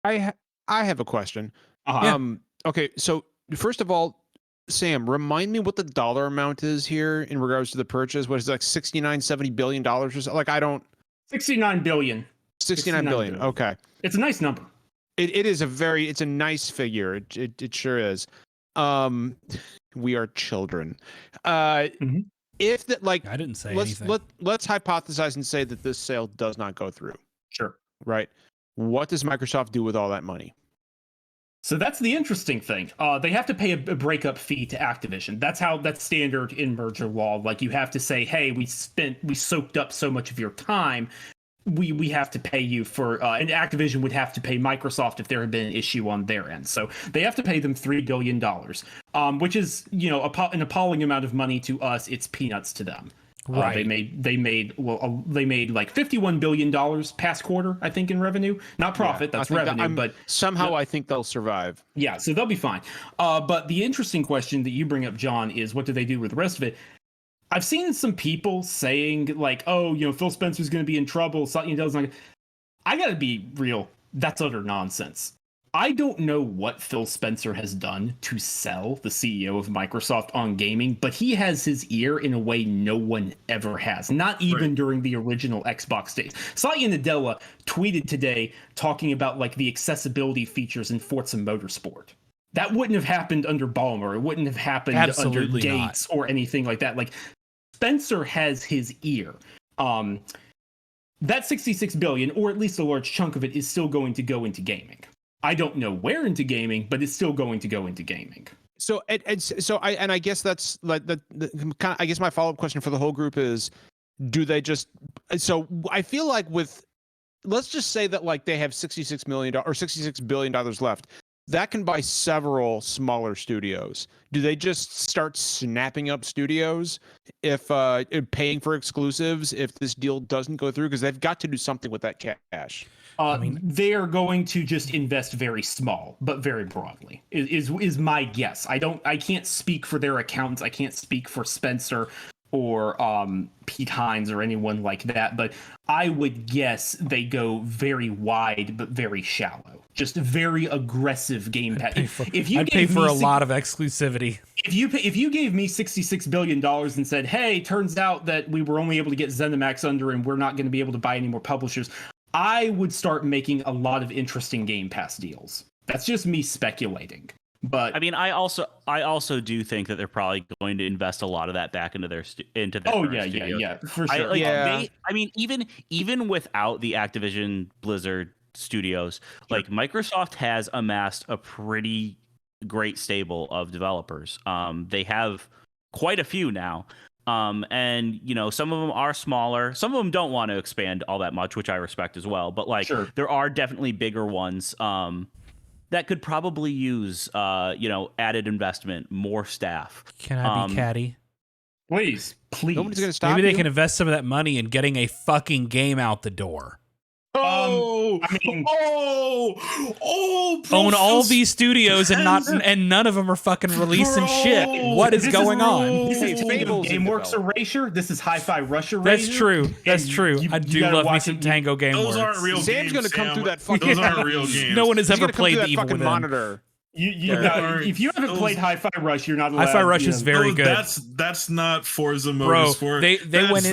I have a question. Okay, so first of all, Sam, remind me what the dollar amount is here in regards to the purchase. What is it, $69-70 billion or so? I don't. 69 billion. 69 billion. Okay. It's a nice number. It's a nice figure. It sure is. We are children. If that I didn't say anything. Let's hypothesize and say that this sale does not go through. Sure. Right. What does Microsoft do with all that money? So that's the interesting thing. They have to pay a breakup fee to Activision. That's standard in merger law. You have to say, hey, we soaked up so much of your time. We have to pay you for, and Activision would have to pay Microsoft if there had been an issue on their end. So they have to pay them $3 billion, which is, an appalling amount of money to us. It's peanuts to them. Right. They made $51 billion past quarter, I think, in revenue. Not profit, that's revenue, but somehow I think they'll survive. Yeah, so they'll be fine. But the interesting question that you bring up, John, is what do they do with the rest of it? I've seen some people saying Phil Spencer's going to be in trouble. Satya Nadella's not. I got to be real. That's utter nonsense. I don't know what Phil Spencer has done to sell the CEO of Microsoft on gaming, but he has his ear in a way no one ever has, not even during the original Xbox days. Satya Nadella tweeted today talking about the accessibility features in Forza Motorsport. That wouldn't have happened under Ballmer. It wouldn't have happened under Gates or anything like that. Spencer has his ear. That 66 billion, or at least a large chunk of it, is still going to go into gaming. I don't know where into gaming, but it's still going to go into gaming. So I guess that's like the kind of, I guess my follow-up question for the whole group is, do they just, so I feel like let's just say that like they have $66 million or $66 billion left. That can buy several smaller studios. Do they just start snapping up studios if paying for exclusives if this deal doesn't go through? Because they've got to do something with that cash. They are going to just invest very small, but very broadly. Is my guess. I can't speak for their accountants. I can't speak for Spencer or Pete Hines or anyone like that, but I would guess they go very wide but very shallow. Just very aggressive game pass. I'd pay for a lot of exclusivity. If you gave me $66 billion and said, hey, turns out that we were only able to get ZeniMax under and we're not going to be able to buy any more publishers, I would start making a lot of interesting Game Pass deals. That's just me speculating. But I mean, I also do think that they're probably going to invest a lot of that back into their studios. Yeah, for sure. I mean, even without the Activision Blizzard studios, like Microsoft has amassed a pretty great stable of developers. They have quite a few now. And some of them are smaller, some of them don't want to expand all that much, which I respect as well, but there are definitely bigger ones that could probably use added investment, more staff. Can I be catty? Please. Nobody's gonna stop Maybe they you. can invest some of that money in getting a fucking game out the door. Own all these studios and none of them are fucking releasing shit. What is going on? This is Fable's in GameWorks Erasure. This is Hi-Fi Rush Erasure. That's true. That's true. I do love me some Tango GameWorks. Those aren't real Sam's games. gonna come Sam. through that fucking. Those aren't real games. No one has He's ever gonna come played through the that Evil fucking Within. monitor. If you haven't played Hi-Fi Rush, you're not allowed. Hi-Fi Rush is very good. That's not Forza Bro, Motorsport. they went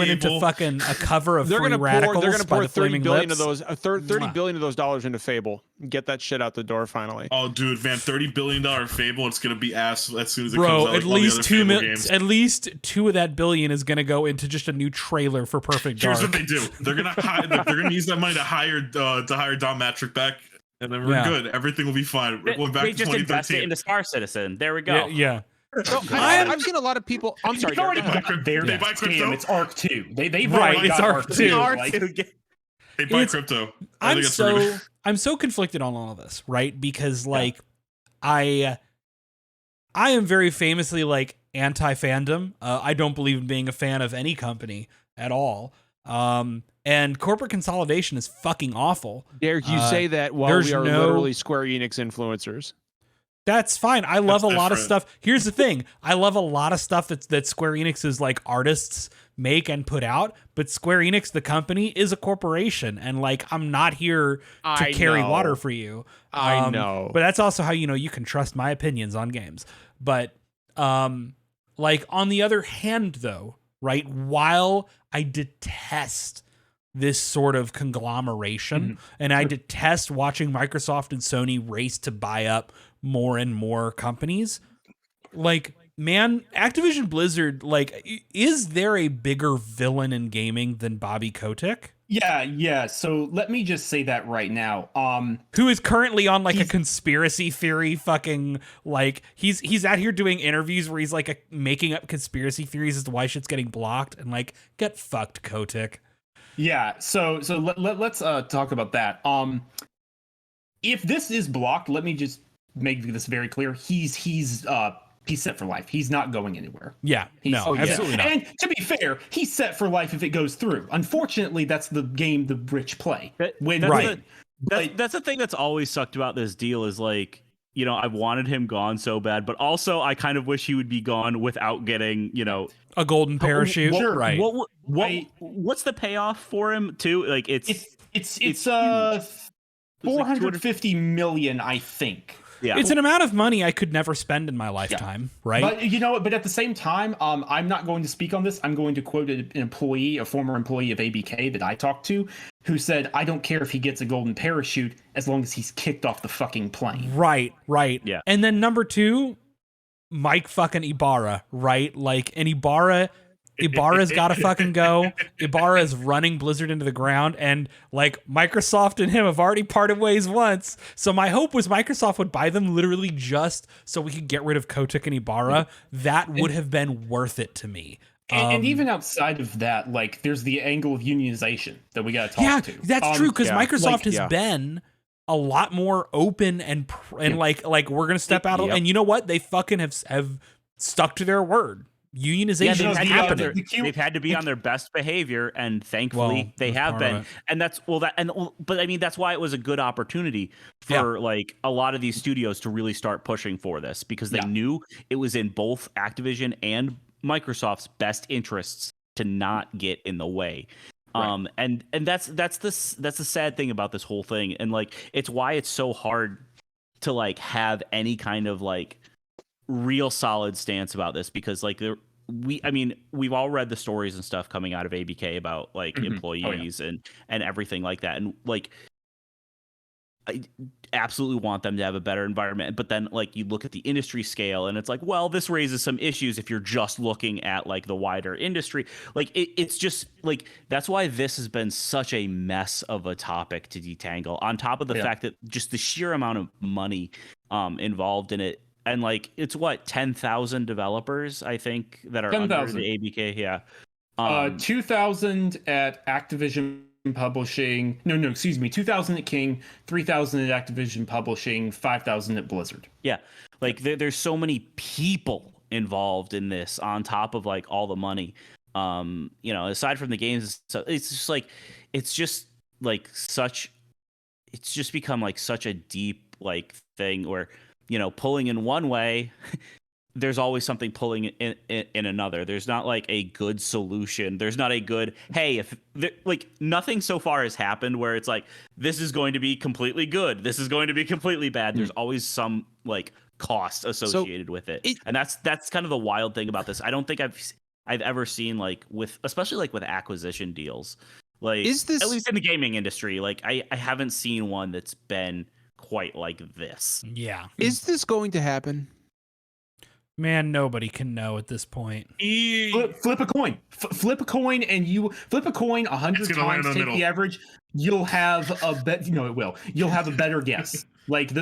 into fucking a cover of Free Radicals. They're gonna by pour the 30 Flaming billion Lips. of those, 30 billion of those dollars into Fable. Get that shit out the door finally. Oh, dude, man, $30 billion Fable. It's gonna be ass as soon as it comes Bro, out. at like least all the other two Fable mil- games. at least $2 of that billion is gonna go into just a new trailer for Perfect Dark. Here's what they do. They're gonna use that money to hire Don Matrick back, and then we're good. Everything will be fine. We're going back They to just invested 2013. into Star Citizen. There we go. Yeah. So, I've seen a lot of people. I'm sorry. They already Derek, go got ahead. their They buy crypto? Damn, it's Arc 2. They've Right, already it's got Arc 2. They buy It's- crypto. I think it's rude. I'm so conflicted on all of this, right? Because I am very famously anti-fandom. I don't believe in being a fan of any company at all. And corporate consolidation is fucking awful. Derek, you say that while there's we are no- literally Square Enix influencers. That's fine. I love a lot of different. stuff. Here's the thing. I love a lot of stuff that Square Enix's artists make and put out, but Square Enix, the company, is a corporation, and I'm not here to I carry know. water for you. I know. But that's also how you can trust my opinions on games. But on the other hand though, right, while I detest this sort of conglomeration and I detest watching Microsoft and Sony race to buy up more and more companies, man, Activision Blizzard, is there a bigger villain in gaming than Bobby Kotick? Yeah. So let me just say that right now. Who is currently on a conspiracy theory fucking he's out here doing interviews where he's making up conspiracy theories as to why shit's getting blocked and get fucked, Kotick. Yeah. So let's talk about that. If this is blocked, let me just make this very clear. He's set for life. He's not going anywhere. Yeah. No, absolutely not. And to be fair, he's set for life if it goes through. Unfortunately, that's the game the rich play. That's the thing that's always sucked about this deal is I wanted him gone so bad, but also I kind of wish he would be gone without getting, a golden parachute. Sure. Right. What's the payoff for him too? It's 450 million, I think. Yeah. It's an amount of money I could never spend in my lifetime, right? But at the same time, I'm not going to speak on this. I'm going to quote a former employee of ABK that I talked to, who said, "I don't care if he gets a golden parachute as long as he's kicked off the fucking plane." Right. Yeah. And then number 2, Mike fucking Ibarra, right? And Ibarra Ibarra's got to fucking go. Ibarra is running Blizzard into the ground, and like Microsoft and him have already parted ways once. So my hope was Microsoft would buy them literally just so we could get rid of Kotick and Ibarra. That would have been worth it to me. And even outside of that, like there's the angle of unionization that we got to talk to. Yeah, that's true because Microsoft has yeah. been a lot more open and like we're gonna step out, and you know what? They fucking have stuck to their word. Unionization is happening. They've had to be on their best behavior, and thankfully they have been. And that's but I mean that's why it was a good opportunity for like a lot of these studios to really start pushing for this because they knew it was in both Activision and Microsoft's best interests to not get in the way. Right. And that's the sad thing about this whole thing, and like it's why it's so hard to like have any kind of like real solid stance about this because like we've all read the stories and stuff coming out of ABK about like employees and everything like that, and like I absolutely want them to have a better environment, but then like you look at the industry scale and it's like, well, this raises some issues if you're just looking at like the wider industry. Like it's just like that's why this has been such a mess of a topic to detangle, on top of the fact that just the sheer amount of money involved in it. And like it's what 10,000 developers I think that are 10, under the ABK. 2,000 at Activision Publishing. No, excuse me. 2,000 at King, 3,000 at Activision Publishing, 5,000 at Blizzard. Yeah, like there's so many people involved in this on top of like all the money. Aside from the games, so it's just become like such a deep like thing where pulling in one way. There's always something pulling in another. There's not like a good solution. There's not a good, hey, if like nothing so far has happened where it's like, this is going to be completely good. This is going to be completely bad. There's always some like cost associated with it. And that's kind of the wild thing about this. I don't think I've ever seen like especially like with acquisition deals, like is this, at least in the gaming industry, like I haven't seen one that's been quite like this. Yeah. Is this going to happen? Man, nobody can know at this point. Flip a coin. Flip a coin, and you flip a coin 100 times. Take the average. You'll have a bet. It will. You'll have a better guess. Like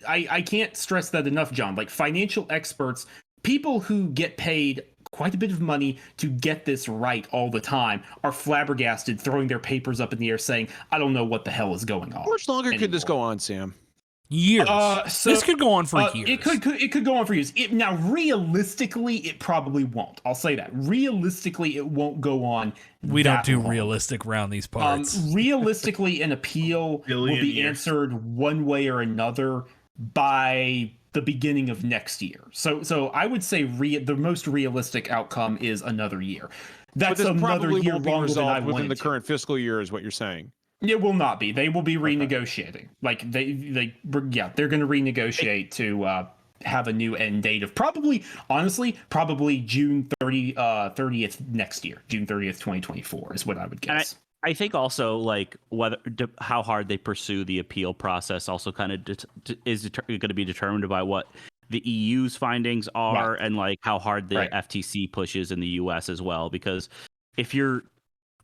I can't stress that enough, John. Like financial experts, people who get paid quite a bit of money to get this right all the time, are flabbergasted, throwing their papers up in the air, saying, "I don't know what the hell is going on." How much longer could this go on, Sam? Years. This could go on for years. It could go on for years. Now, realistically, it probably won't. I'll say that. Realistically, it won't go on. We don't do realistic around these parts. Realistically, an appeal will be answered one way or another by the beginning of next year. So I would say the most realistic outcome is another year. That's another year longer than I wanted within the current fiscal year, is what you're saying. It will not be. They will be renegotiating. Like they're going to renegotiate to have a new end date of probably June 30th next year. June 30th, 2024 is what I would guess. I think also like how hard they pursue the appeal process also kind of is going to be determined by what the EU's findings are, and like how hard the FTC pushes in the US as well. Because if you're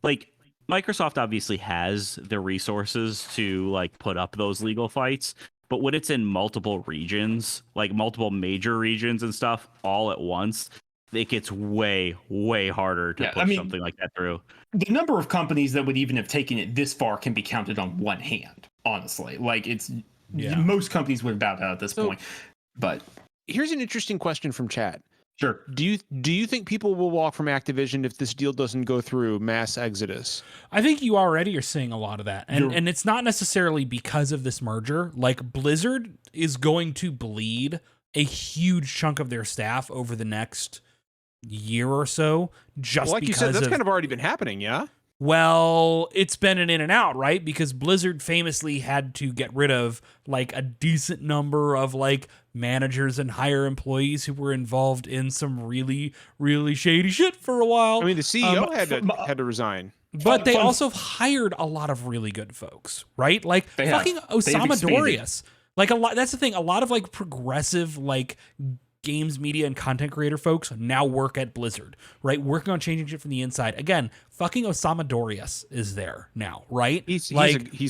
like, Microsoft obviously has the resources to like put up those legal fights, but when it's in multiple regions, like multiple major regions and stuff all at once, it gets way, way harder to push something like that through. The number of companies that would even have taken it this far can be counted on one hand, honestly. Like most companies would bow out at this point. But here's an interesting question from chat. Sure. Do you think people will walk from Activision if this deal doesn't go through, mass exodus? I think you already are seeing a lot of that. And it's not necessarily because of this merger. Like Blizzard is going to bleed a huge chunk of their staff over the next year or so, just like because you said, that's kind of already been happening, yeah? Well, it's been an in and out, right? Because Blizzard famously had to get rid of like a decent number of like managers and higher employees who were involved in some really, really shady shit for a while. I mean, the CEO had to resign. But they also hired a lot of really good folks, right? Like fucking Osama Dorius. Like a lot. That's the thing. A lot of like progressive, like games media and content creator folks now work at Blizzard, right? Working on changing shit from the inside. Again, fucking Osama Dorias is there now, right? He's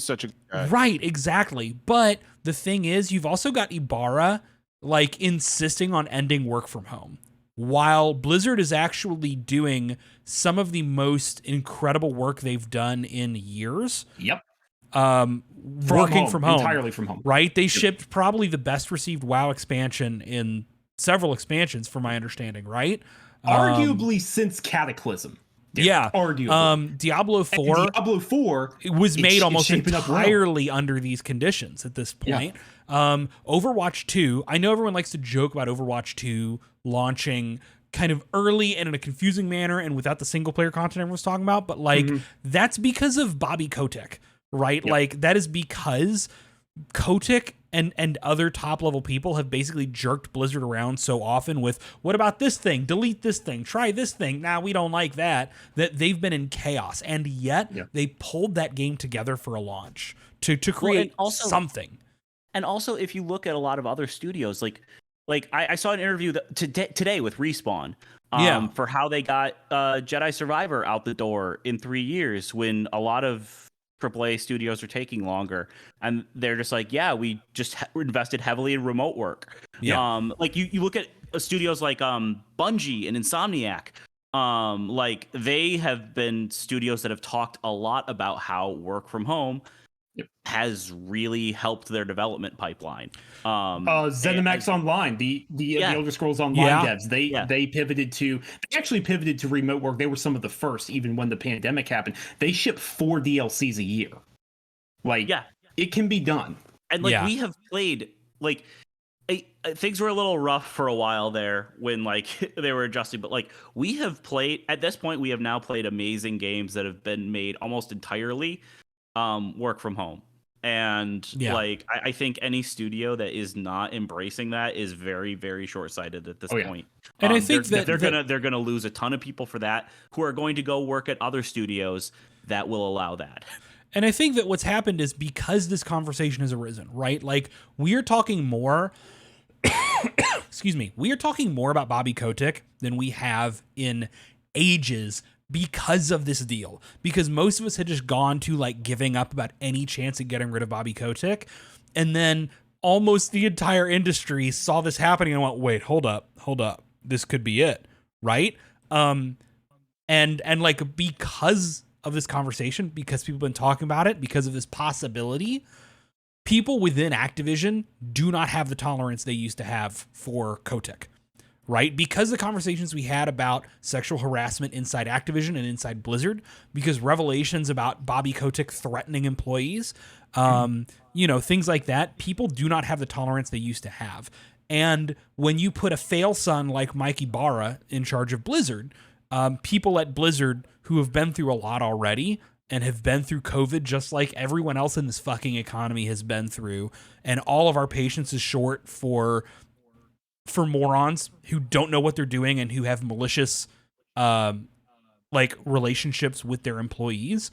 such a guy. Right, exactly. But the thing is, you've also got Ibarra like insisting on ending work from home, while Blizzard is actually doing some of the most incredible work they've done in years. Yep. Working from home, entirely from home. right? They shipped probably the best received WoW expansion in several expansions, from my understanding, right? Arguably since Cataclysm. Yeah. Arguably. Diablo 4. And Diablo 4 it was made almost shaping up well. entirely under these conditions at this point. Overwatch 2, I know everyone likes to joke about Overwatch 2 launching kind of early and in a confusing manner and without the single player content everyone's talking about, but like that's because of Bobby Kotick, right? Like that is because Kotick and other top level people have basically jerked Blizzard around so often with, what about this thing? Delete this thing. Try this thing. Nah, we don't like that. That they've been in chaos. And yet they pulled that game together for a launch to create something. And also, if you look at a lot of other studios, like I saw an interview today with Respawn for how they got Jedi Survivor out the door in 3 years when a lot of AAA studios are taking longer, and they're just like, yeah, we just invested heavily in remote work. Like you look at studios like Bungie and Insomniac, like they have been studios that have talked a lot about how work from home has really helped their development pipeline. ZeniMax Online, the Elder Scrolls Online devs, they actually pivoted to remote work. They were some of the first, even when the pandemic happened. They ship 4 DLCs a year. Like, it can be done. And like we have played, like things were a little rough for a while there when like they were adjusting, but like we have played, at this point, we have now played amazing games that have been made almost entirely work from home. And like I think any studio that is not embracing that is very, very short-sighted at this point. And I think that they're gonna lose a ton of people for that, who are going to go work at other studios that will allow that. And I think that what's happened is because this conversation has arisen, right? Like we are talking more excuse me, we are talking more about Bobby Kotick than we have in ages because of this deal. Because most of us had just gone to like giving up about any chance at getting rid of Bobby Kotick. And then almost the entire industry saw this happening and went, wait, hold up. This could be it. Right. And like, because of this conversation, because people have been talking about it, because of this possibility, people within Activision do not have the tolerance they used to have for Kotick. Right? Because the conversations we had about sexual harassment inside Activision and inside Blizzard, because revelations about Bobby Kotick threatening employees, things like that, people do not have the tolerance they used to have. And when you put a fail son like Mike Ibarra in charge of Blizzard, people at Blizzard who have been through a lot already and have been through COVID just like everyone else in this fucking economy has been through, and all of our patience is short for morons who don't know what they're doing and who have malicious relationships with their employees.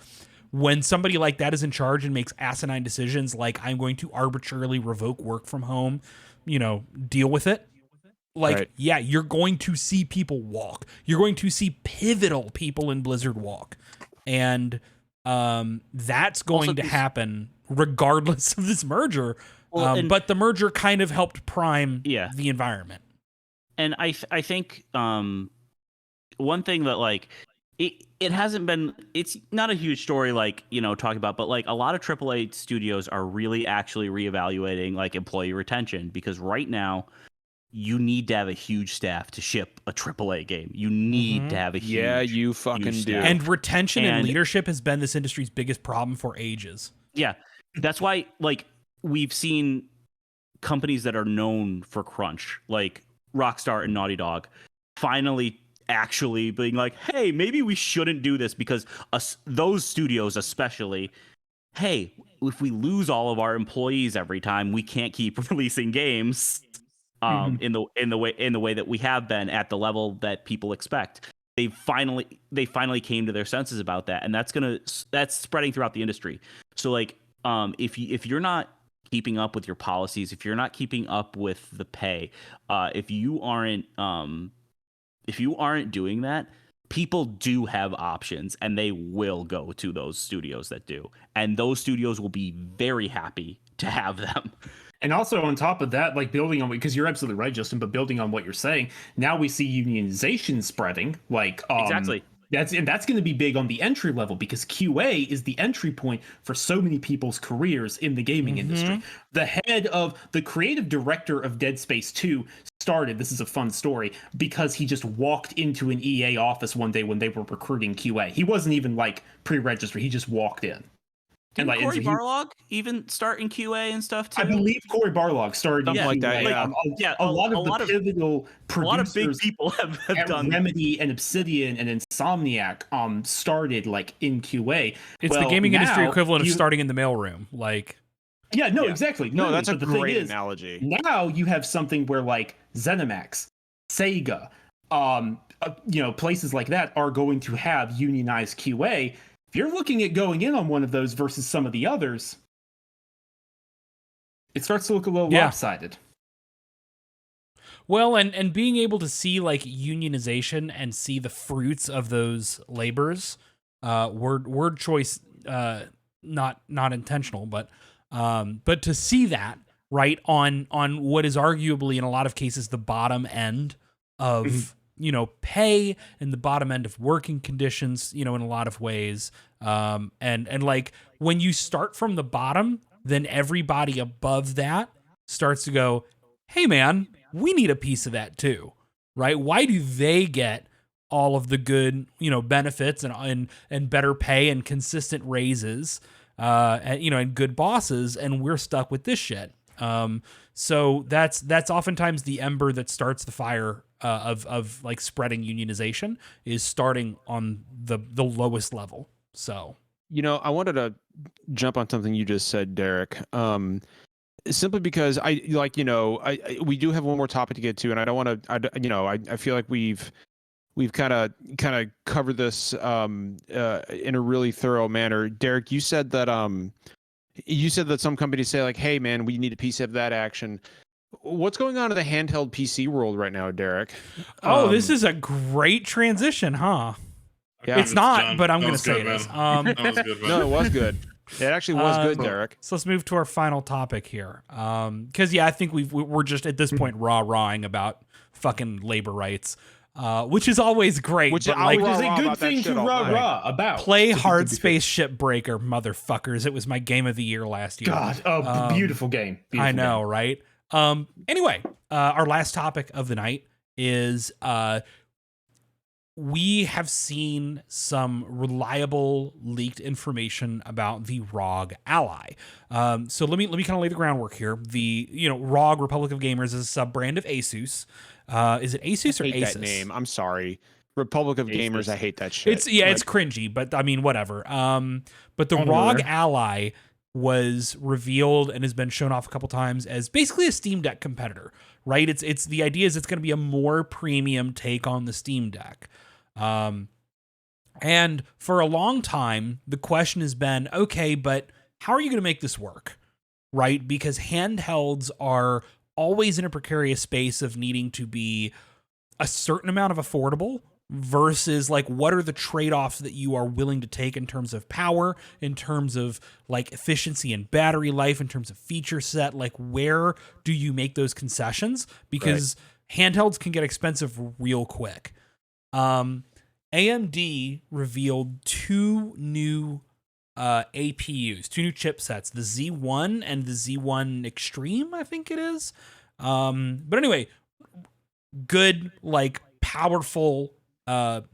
When somebody like that is in charge and makes asinine decisions like, I'm going to arbitrarily revoke work from home, deal with it. You're going to see people walk. You're going to see pivotal people in Blizzard walk. And that's going to happen regardless of this merger. But the merger kind of helped prime the environment. And I think one thing that like it hasn't been, it's not a huge story like, talking about, but like a lot of AAA studios are really actually reevaluating like employee retention, because right now you need to have a huge staff to ship a AAA game. You need to have a huge you fucking do. And retention and leadership has been this industry's biggest problem for ages. Yeah. That's why like we've seen companies that are known for crunch, like Rockstar and Naughty Dog, finally actually being like, hey, maybe we shouldn't do this, because those studios especially, hey, if we lose all of our employees every time, we can't keep releasing games in the way that we have been at the level that people expect. They finally came to their senses about that, and that's spreading throughout the industry. So like if you're not keeping up with your policies, if you're not keeping up with the pay, if you aren't doing that, people do have options, and they will go to those studios that do, and those studios will be very happy to have them. And also on top of that, like building on, because you're absolutely right, Justin, but building on what you're saying, now we see unionization spreading. Like Exactly. that's going to be big on the entry level, because QA is the entry point for so many people's careers in the gaming industry. The head of the creative director of Dead Space 2 started, this is a fun story, because he just walked into an EA office one day when they were recruiting QA. He wasn't even like pre-registered, he just walked in. Didn't like, Cory Barlog even start in QA and stuff too? I believe Cory Barlog started Something in like QA. that, A lot of the pivotal producers, a lot of big people have done Remedy and Obsidian and Insomniac started like in QA. It's the gaming industry equivalent of starting in the mailroom. Like, exactly. No, that's a but the thing great is, analogy. now you have something where like ZeniMax, Sega, places like that are going to have unionized QA. If you're looking at going in on one of those versus some of the others, it starts to look a little lopsided. Well, and being able to see like unionization and see the fruits of those labors, word choice, not intentional, but to see that right on what is arguably in a lot of cases the bottom end of pay and the bottom end of working conditions, in a lot of ways. And like when you start from the bottom, then everybody above that starts to go, hey man, we need a piece of that too, right? Why do they get all of the good, benefits and better pay and consistent raises, and good bosses, and we're stuck with this shit? So that's oftentimes the ember that starts the fire of like spreading unionization, is starting on the lowest level. So, I wanted to jump on something you just said, Derek. Simply because we do have one more topic to get to, and I don't want to, I feel like we've kind of covered this in a really thorough manner. Derek, you said that some companies say like, hey man, we need a piece of that action. What's going on in the handheld PC world right now, Derek? This is a great transition, huh? Yeah, it's not, John. but I'm going to That say was it is. That was good, man. No, it was good. It actually was good, Derek. So let's move to our final topic here. Because I think we're just at this point rawing about fucking labor rights, which is always great. Which but is a good thing to rah about. Play Hard Space Shipbreaker, motherfuckers. It was my game of the year last year. God, beautiful game. Beautiful I know, game. right? Anyway, our last topic of the night is we have seen some reliable leaked information about the ROG Ally. So let me kind of lay the groundwork here. The ROG, Republic of Gamers, is a sub brand of Asus. Is it Asus or I hate Asus? that name. I'm sorry. Republic of Gamers. I hate that shit. It's cringy, but I mean whatever. But the ROG Ally was revealed and has been shown off a couple times as basically a Steam Deck competitor, right? It's the idea is it's going to be a more premium take on the Steam Deck. And for a long time, the question has been, okay, but how are you going to make this work? Right? Because handhelds are always in a precarious space of needing to be a certain amount of affordable versus like, what are the trade-offs that you are willing to take in terms of power, in terms of like efficiency and battery life, in terms of feature set, like where do you make those concessions? Because handhelds can get expensive real quick. AMD revealed two new APUs, two new chipsets, the Z1 and the Z1 Extreme, I think it is. But anyway, good, like powerful,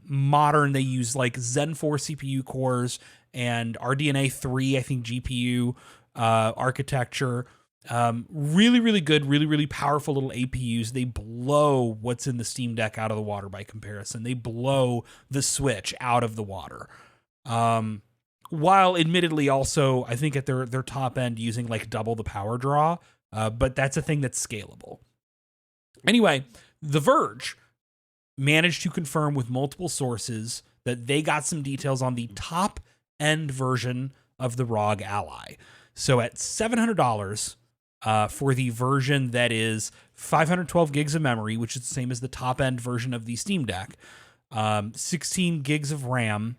modern. They use like Zen 4 CPU cores and RDNA 3, I think GPU architecture. Really, really good, really, really powerful little APUs. They blow what's in the Steam Deck out of the water by comparison. They blow the Switch out of the water. While admittedly also, I think at their top end using like double the power draw, but that's a thing that's scalable. Anyway, The Verge managed to confirm with multiple sources that they got some details on the top end version of the ROG Ally. So at $700 for the version that is 512 gigs of memory, which is the same as the top end version of the Steam Deck, 16 gigs of RAM,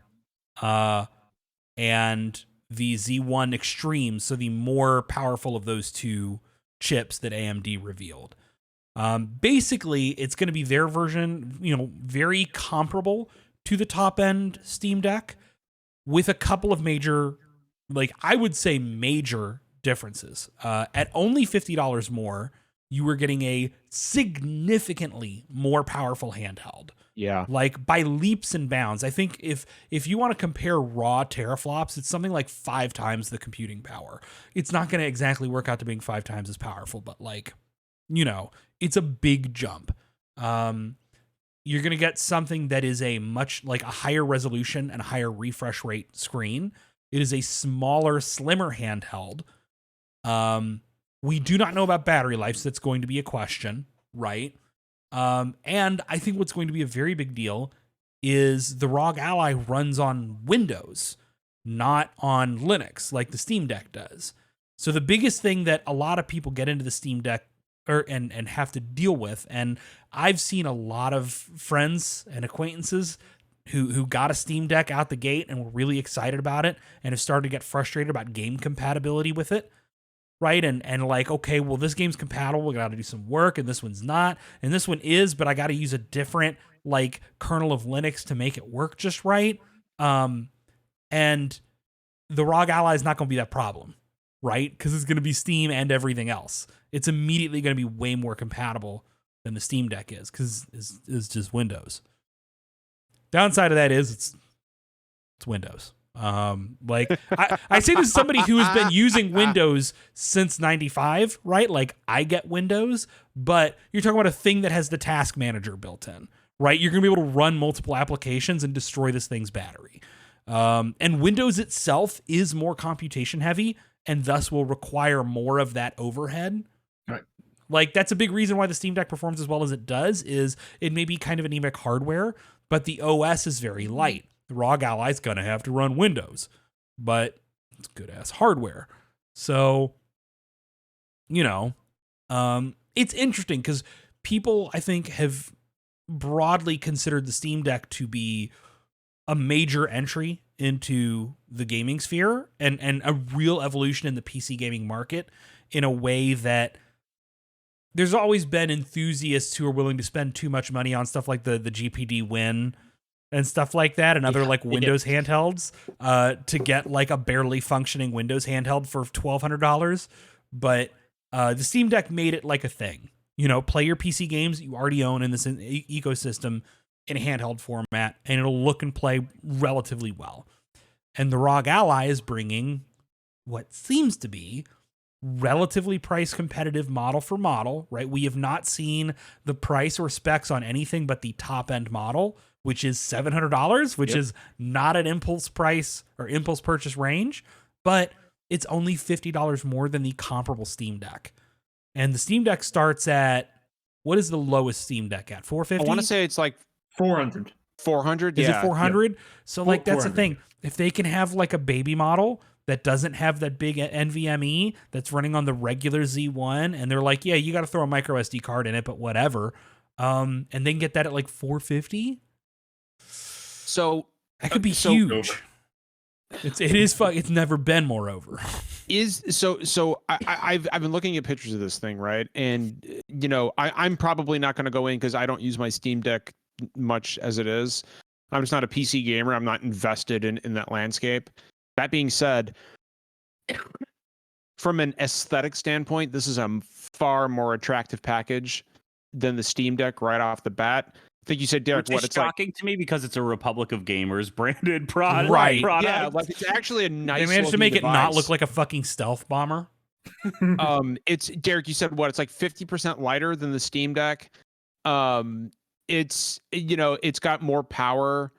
and the Z1 Extreme, so the more powerful of those two chips that AMD revealed. Basically, it's going to be their version, very comparable to the top end Steam Deck, with a couple of major, I would say major differences. At only $50 more, you were getting a significantly more powerful handheld. Yeah. By leaps and bounds. I think if you want to compare raw teraflops, it's something like 5 times the computing power. It's not going to exactly work out to being 5 times as powerful, but it's a big jump. You're going to get something that is a much a higher resolution and a higher refresh rate screen. It is a smaller, slimmer handheld. We do not know about battery life, so that's going to be a question, right? And I think what's going to be a very big deal is the ROG Ally runs on Windows, not on Linux like the Steam Deck does. So the biggest thing that a lot of people get into the Steam Deck and have to deal with, and I've seen a lot of friends and acquaintances who got a Steam Deck out the gate and were really excited about it and have started to get frustrated about game compatibility with it. Right. And okay, well, this game's compatible. We got to do some work, and this one's not. And this one is, but I got to use a different kernel of Linux to make it work just right. And the ROG Ally is not going to be that problem, right? Because it's going to be Steam and everything else. It's immediately going to be way more compatible than the Steam Deck is, because it's just Windows. Downside of that is it's Windows. I say this as somebody who has been using Windows since 95, right? I get Windows, but you're talking about a thing that has the task manager built in, right? You're going to be able to run multiple applications and destroy this thing's battery. And Windows itself is more computation heavy and thus will require more of that overhead. Right. That's a big reason why the Steam Deck performs as well as it does. Is it may be kind of anemic hardware, but the OS is very light. The ROG Ally is going to have to run Windows, but it's good-ass hardware. So, it's interesting because people, I think, have broadly considered the Steam Deck to be a major entry into the gaming sphere and a real evolution in the PC gaming market in a way that there's always been enthusiasts who are willing to spend too much money on stuff like the GPD Win and stuff like that, and other Windows handhelds to get a barely functioning Windows handheld for $1,200. But the Steam Deck made it a thing. Play your PC games you already own in this ecosystem in a handheld format, and it'll look and play relatively well. And the ROG Ally is bringing what seems to be relatively price competitive model for model, right? We have not seen the price or specs on anything but the top end model, which is $700, which is not an impulse price or impulse purchase range, but it's only $50 more than the comparable Steam Deck. And the Steam Deck starts at, what is the lowest Steam Deck at? 450? I want to say it's 400. 400? Is it 400? Yeah. So that's 400. the thing. If they can have a baby model that doesn't have that big NVMe that's running on the regular Z1, and they're yeah, you got to throw a micro SD card in it, but whatever. And they can get that at 450. So that could be huge. It's never been moreover. I've been looking at pictures of this thing, right? And I'm probably not going to go in because I don't use my Steam Deck much as it is. I'm just not a PC gamer. I'm not invested in that landscape. That being said, from an aesthetic standpoint, this is a far more attractive package than the Steam Deck right off the bat. I think you said, Derek, it's shocking to me because it's a Republic of Gamers branded product. Right. Yeah, it's actually a nice. They managed to make device. It not look like a fucking stealth bomber. It's Derek, you said what? It's 50% lighter than the Steam Deck. It's it's got more power.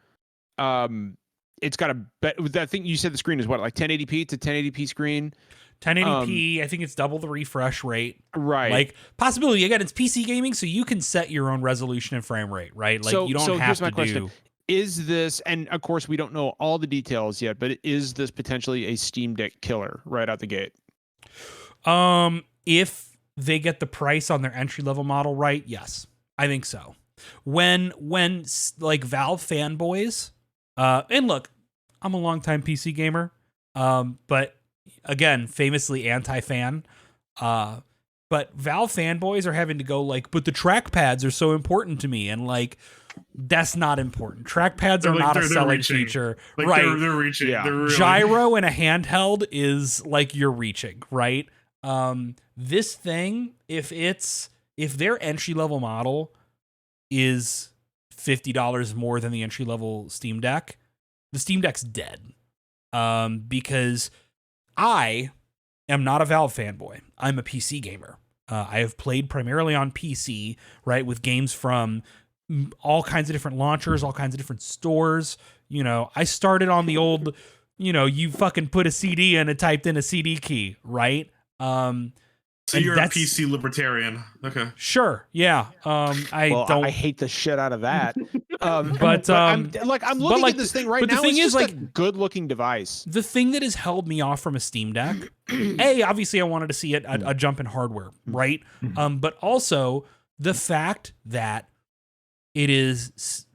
It's got I think you said the screen is what, 1080p to 1080p screen. 1080p, I think it's double the refresh rate. Right. Possibility, again, it's PC gaming, so you can set your own resolution and frame rate, right? You don't have to do... Is this, and of course we don't know all the details yet, but is this potentially a Steam Deck killer right out the gate? If they get the price on their entry level model right, yes, I think so. When like Valve fanboys, and look, I'm a longtime PC gamer, but again, famously anti-fan. But Valve fanboys are having to go like, but the trackpads are so important to me, and like, that's not important. Trackpads are not a selling feature, like, right? They're reaching. Yeah. They're really... Gyro in a handheld is like you're reaching, right? This thing, if their entry level model is $50 more than the entry level Steam Deck, the Steam Deck's dead. Because I am not a Valve fanboy. I'm a PC gamer. I have played primarily on PC, right, with games from all kinds of different launchers, all kinds of different stores. You know, I started on the old, you fucking put a CD in and typed in a CD key, right? So you're a PC libertarian. Okay. Sure. Yeah. I hate the shit out of that. but I'm looking at this thing right now. The thing is, like, a good-looking device. The thing that has held me off from a Steam Deck, obviously I wanted to see a jump in hardware, right? But also the fact that it is,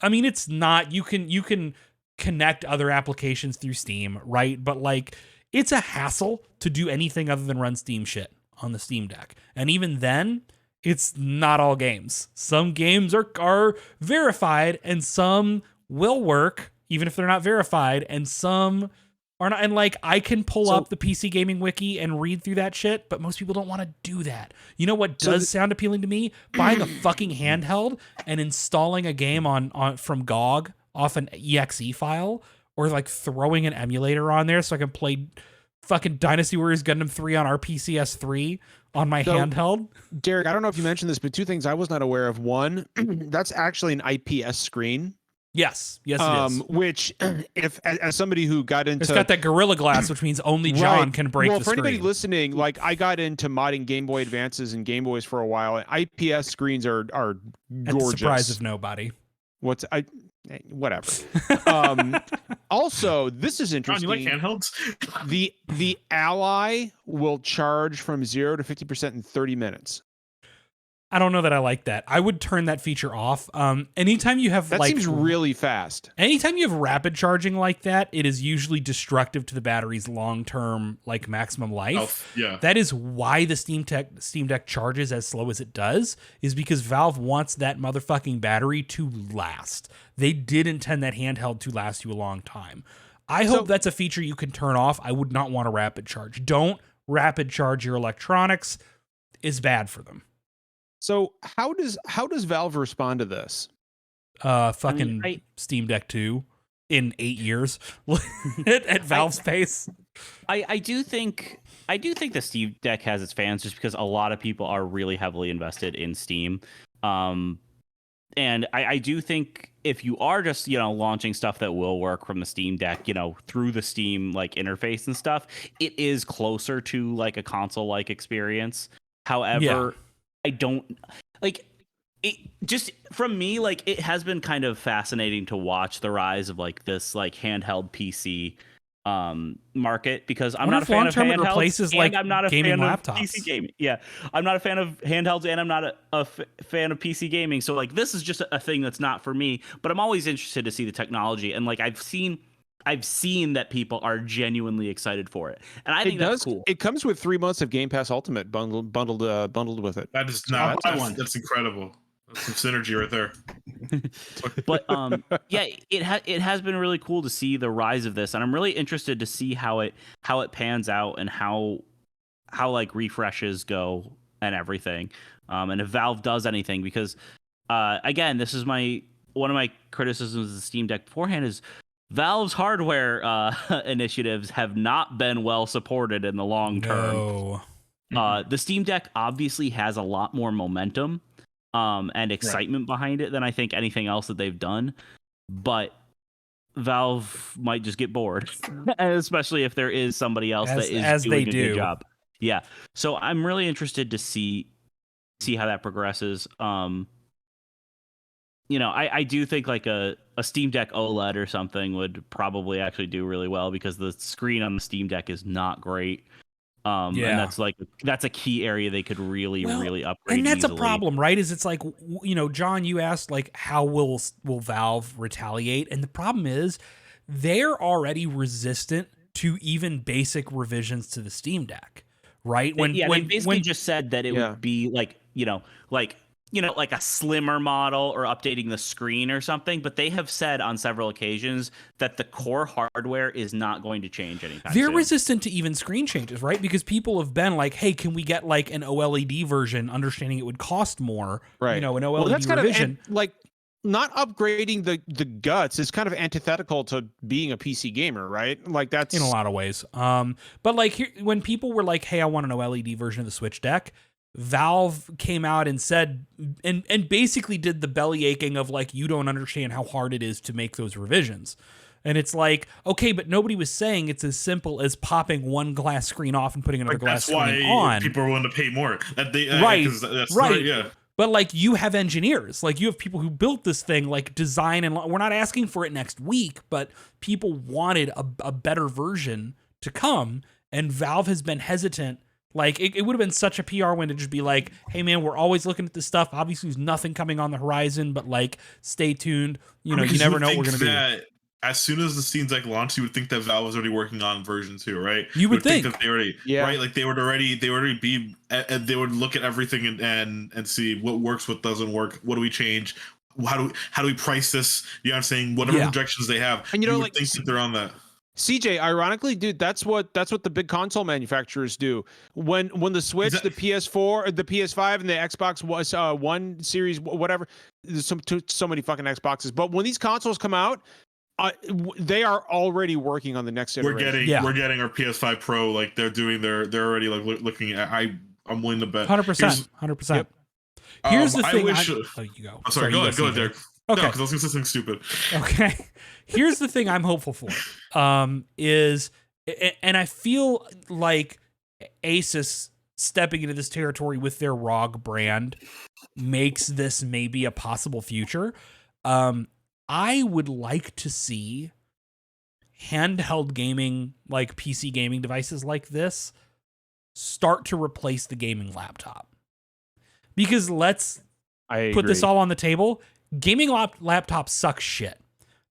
I mean, it's not, you can connect other applications through Steam, right? But like, it's a hassle to do anything other than run Steam shit on the Steam Deck. And even then, it's not all games. Some games are verified and some will work even if they're not verified, and some are not. And like, I can pull up the PC Gaming Wiki and read through that shit, but most people don't want to do that. You know what does sound appealing to me? Buying a fucking handheld and installing a game on from GOG off an exe file, or like throwing an emulator on there so I can play fucking Dynasty Warriors Gundam 3 on our PCS3 on my handheld. Derek, I don't know if you mentioned this, but two things I was not aware of. One, that's actually an IPS screen. Yes, it is. Which, if as somebody who got into, it's got that Gorilla Glass, which means only John can break the screen. Well, for anybody listening, like, I got into modding Game Boy Advances and Game Boys for a while, and IPS screens are gorgeous. At the surprise of nobody. Whatever. Also, this is interesting. John, you like handhelds? The Ally will charge from 0 to 50% in 30 minutes. I don't know that I like that. I would turn that feature off. Anytime you have that seems really fast. Anytime you have rapid charging like that, it is usually destructive to the battery's long-term, like, maximum life. Yeah. That is why the Steam Deck charges as slow as it does, is because Valve wants that motherfucking battery to last. They did intend that handheld to last you a long time. I hope that's a feature you can turn off. I would not want a rapid charge. Don't rapid charge your electronics. It's bad for them. So how does Valve respond to this? Steam Deck 2 in 8 years at Valve's pace. I do think the Steam Deck has its fans, just because a lot of people are really heavily invested in Steam. And I do think if you are just, launching stuff that will work from the Steam Deck, through the Steam like interface and stuff, it is closer to like a console-like experience. However, I don't like it. Just from me, like, it has been kind of fascinating to watch the rise of like this like handheld PC market, because I'm not a fan of handhelds, replaces, and I'm not a gaming fan laptops. of PC gaming. Yeah, I'm not a fan of handhelds, and I'm not a fan of PC gaming. So like, this is just a thing that's not for me. But I'm always interested to see the technology, and like, I've seen that people are genuinely excited for it, and I think that's cool. It comes with 3 months of Game Pass Ultimate bundled with it. That is not that's incredible. That's some synergy right there. But it has been really cool to see the rise of this, and I'm really interested to see how it pans out, and how like refreshes go and everything, and if Valve does anything, because again, this is one of my criticisms of the Steam Deck beforehand is Valve's hardware initiatives have not been well supported in the long term. No. The Steam Deck obviously has a lot more momentum and excitement behind it than I think anything else that they've done. But Valve might just get bored, especially if there is somebody else that is doing a good job. Yeah. So I'm really interested to see how that progresses. I do think like a Steam Deck OLED or something would probably actually do really well, because the screen on the Steam Deck is not great. And that's a key area they could really upgrade. And that's easily. a problem, right? Is it's like, John, you asked like how will Valve retaliate, and the problem is they're already resistant to even basic revisions to the Steam Deck, right? They basically just said that it would be like like a slimmer model or updating the screen or something, but they have said on several occasions that the core hardware is not going to change anytime They're soon. resistant to even screen changes, right? Because people have been like, hey, can we get like an OLED version, understanding it would cost more, right? An OLED that's revision. Kind of like not upgrading the guts is kind of antithetical to being a PC gamer, right? Like that's in a lot of ways. But like here, when people were like, hey, I want an OLED version of the Switch Deck, Valve came out and said, and basically did the belly aching of like, you don't understand how hard it is to make those revisions. And it's like, okay, but nobody was saying it's as simple as popping one glass screen off and putting another glass screen on. That's why people are willing to pay more. Right. Yeah. But like you have engineers, like you have people who built this thing, like design, and we're not asking for it next week, but people wanted a better version to come, and Valve has been hesitant. Like, it would have been such a PR win to just be like, hey, man, we're always looking at this stuff. Obviously, there's nothing coming on the horizon, but, like, stay tuned. You never know what we're going to do. As soon as the Steam Deck launched, you would think that Valve was already working on version 2, right? You would think that they already, right? Like, they would already be, they would look at everything and see what works, what doesn't work, what do we change, how do we price this? You know what I'm saying? Whatever projections they have, and you would think that they're on that. CJ, ironically, dude, that's what the big console manufacturers do. When the Switch, the PS4, the PS5, and the Xbox One series, whatever, there's so many fucking Xboxes. But when these consoles come out, they are already working on the next iteration. We're getting our PS5 Pro. Like they're already like looking at. I'm willing to bet 100%. Yep. Here's the thing. You go. I'm sorry, go ahead, Derek. Okay. No, because I was going to say something stupid. Okay. Here's the thing I'm hopeful for. And I feel like Asus stepping into this territory with their ROG brand makes this maybe a possible future. I would like to see handheld gaming, like PC gaming devices like this, start to replace the gaming laptop. Because let's put this all on the table. Gaming laptops suck shit.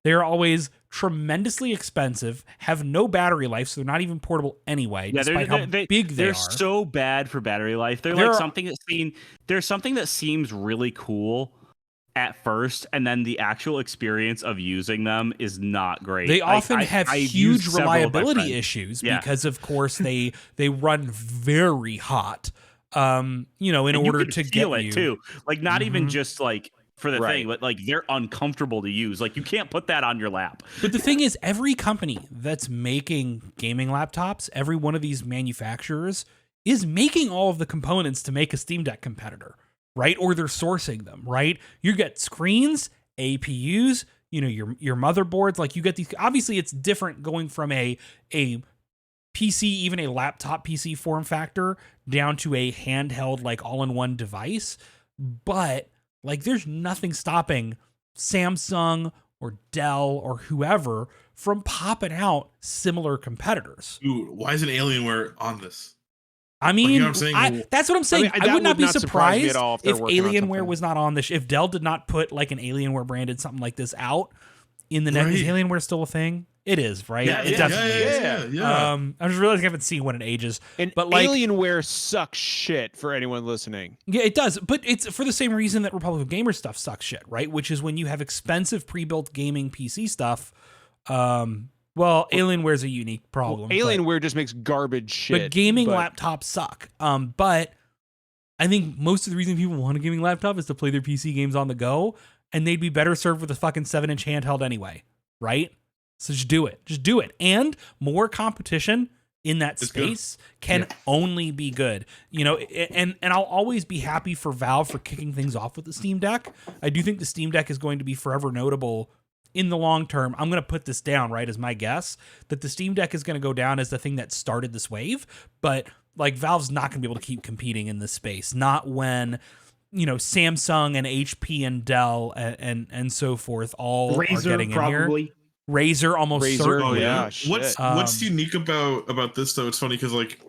They're always tremendously expensive, have no battery life, so they're not even portable anyway, despite how big they are. They're so bad for battery life. They're something that seems really cool at first, and then the actual experience of using them is not great. They often have huge reliability issues because, of course, they run very hot. In order to get it too, like not even just like for the thing, but like they're uncomfortable to use. Like you can't put that on your lap. But the thing is, every company that's making gaming laptops, every one of these manufacturers is making all of the components to make a Steam Deck competitor, right? Or they're sourcing them, right? You get screens, APUs, your motherboards. Like you get these. Obviously, it's different going from a PC, even a laptop PC form factor, down to a handheld, like all-in-one device. But like, there's nothing stopping Samsung or Dell or whoever from popping out similar competitors. Dude, why isn't Alienware on this? I mean, you know what I'm saying? That's what I'm saying. I would not be surprised if Alienware was not on this. If Dell did not put like an Alienware branded something like this out in the next, is Alienware still a thing? It is, right? It definitely is. I'm just realizing I haven't seen when it ages. But like, Alienware sucks shit for anyone listening. Yeah, it does. But it's for the same reason that Republic of Gamers stuff sucks shit, right? Which is when you have expensive pre-built gaming PC stuff. Alienware's a unique problem. Alienware just makes garbage shit. But gaming laptops suck. But I think most of the reason people want a gaming laptop is to play their PC games on the go, and they'd be better served with a fucking 7-inch handheld anyway, right? So just do it. And more competition in that space can only be good. And I'll always be happy for Valve for kicking things off with the Steam Deck. I do think the Steam Deck is going to be forever notable in the long term. I'm going to put this down, right, as my guess, that the Steam Deck is going to go down as the thing that started this wave. But like, Valve's not going to be able to keep competing in this space. Not when Samsung and HP and Dell and so forth all Razer, are getting in probably. here. Razer almost Razer, certainly. yeah. What's unique about this though? It's funny because like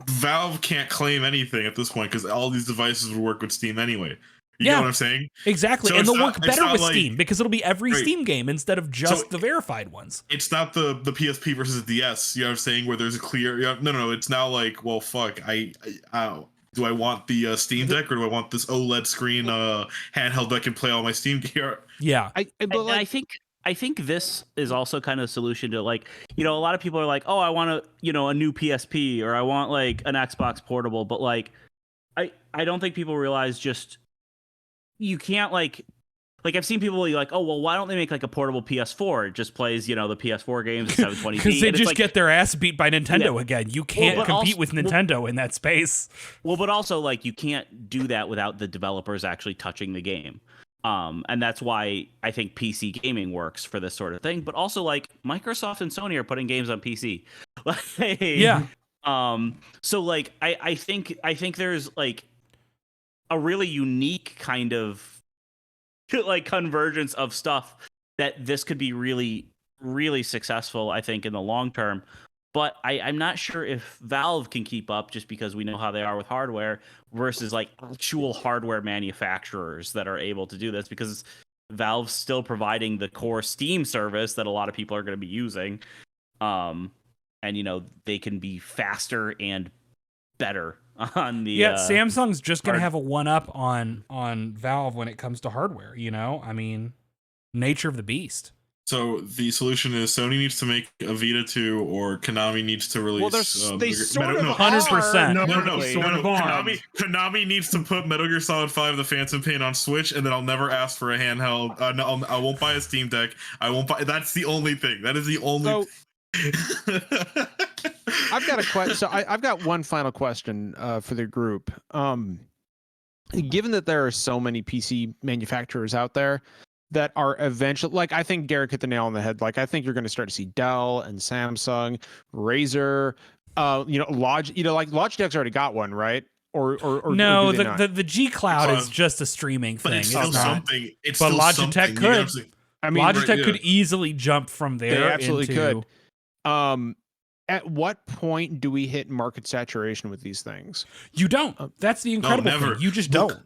Valve can't claim anything at this point because all these devices would work with Steam anyway. You get what I'm saying? Exactly. So and it's they'll work not- better not with like- Steam because it'll be every Right. Steam game instead of just So- the verified ones. It's not the PSP versus the DS. You know what I'm saying? Where there's a clear. No. It's now like, well, fuck. Do I want the Steam Deck or do I want this OLED screen handheld that can play all my Steam gear? Yeah. And I think this is also kind of a solution to like, a lot of people are like, oh, I want a new PSP or I want like an Xbox portable, but like I don't think people realize just you can't like I've seen people be like, oh well, why don't they make like a portable PS4? It just plays the PS4 games at 720p. Because they and it's just like, get their ass beat by Nintendo again. You can't but compete also- with Nintendo in that space. Well, but also like you can't do that without the developers actually touching the game. And that's why I think PC gaming works for this sort of thing. But also like Microsoft and Sony are putting games on PC. Yeah. So like I think there's like a really unique kind of like convergence of stuff that this could be really, really successful, I think, in the long term. But I'm not sure if Valve can keep up just because we know how they are with hardware versus like actual hardware manufacturers that are able to do this, because Valve's still providing the core Steam service that a lot of people are going to be using. And they can be faster and better on the Samsung's just going to hard- have a one-up on Valve when it comes to hardware, I mean, nature of the beast. So the solution is Sony needs to make a Vita 2 or Konami needs to release. Well, they sort of 100%. are. No. Sort of are. Konami needs to put Metal Gear Solid 5: The Phantom Pain on Switch, and then I'll never ask for a handheld. No, I won't buy a Steam Deck. I won't buy. That's the only thing. That is the only. I've got a question. So I've got one final question for the group. Given that there are so many PC manufacturers out there that are eventually, like, I think Derek hit the nail on the head. Like, I think you're going to start to see Dell and Samsung, Razer, Logitech's already got one, right? Or No, or do they not? the G Cloud is just a streaming But thing. it's still It's not. something. It's But still Logitech something, you know could. what I'm saying? I mean, Logitech could easily jump from there. they absolutely into, could. At what point do we hit market saturation with these things? You don't. That's the incredible never. thing. You just Look, don't.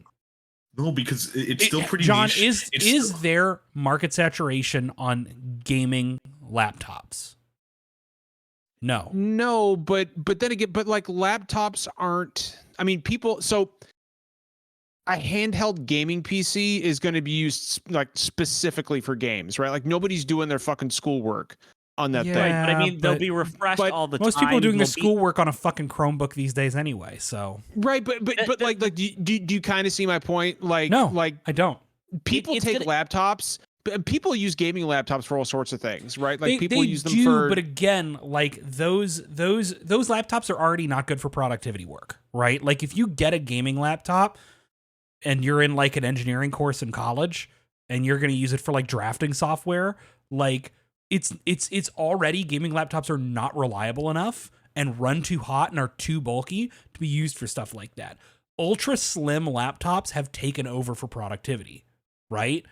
No, because it's still pretty John, niche. is It's still- there market saturation on gaming laptops? No. No, but then again, like laptops aren't. I mean, people. So a handheld gaming PC is going to be used like specifically for games, right? Like nobody's doing their fucking schoolwork on that thing. Yeah. But I mean, they'll but- be refreshed but all the time. Most people are doing their They'll be- schoolwork on a fucking Chromebook these days anyway, so. Right, but like do you kind of see my point? Like No, like I don't. people it's take gonna- laptops. But people use gaming laptops for all sorts of things, right? Like people they use them do, for. but again, like those laptops are already not good for productivity work, right? Like if you get a gaming laptop and you're in like an engineering course in college and you're going to use it for like drafting software, like it's already, gaming laptops are not reliable enough and run too hot and are too bulky to be used for stuff like that. Ultra slim laptops have taken over for productivity, right?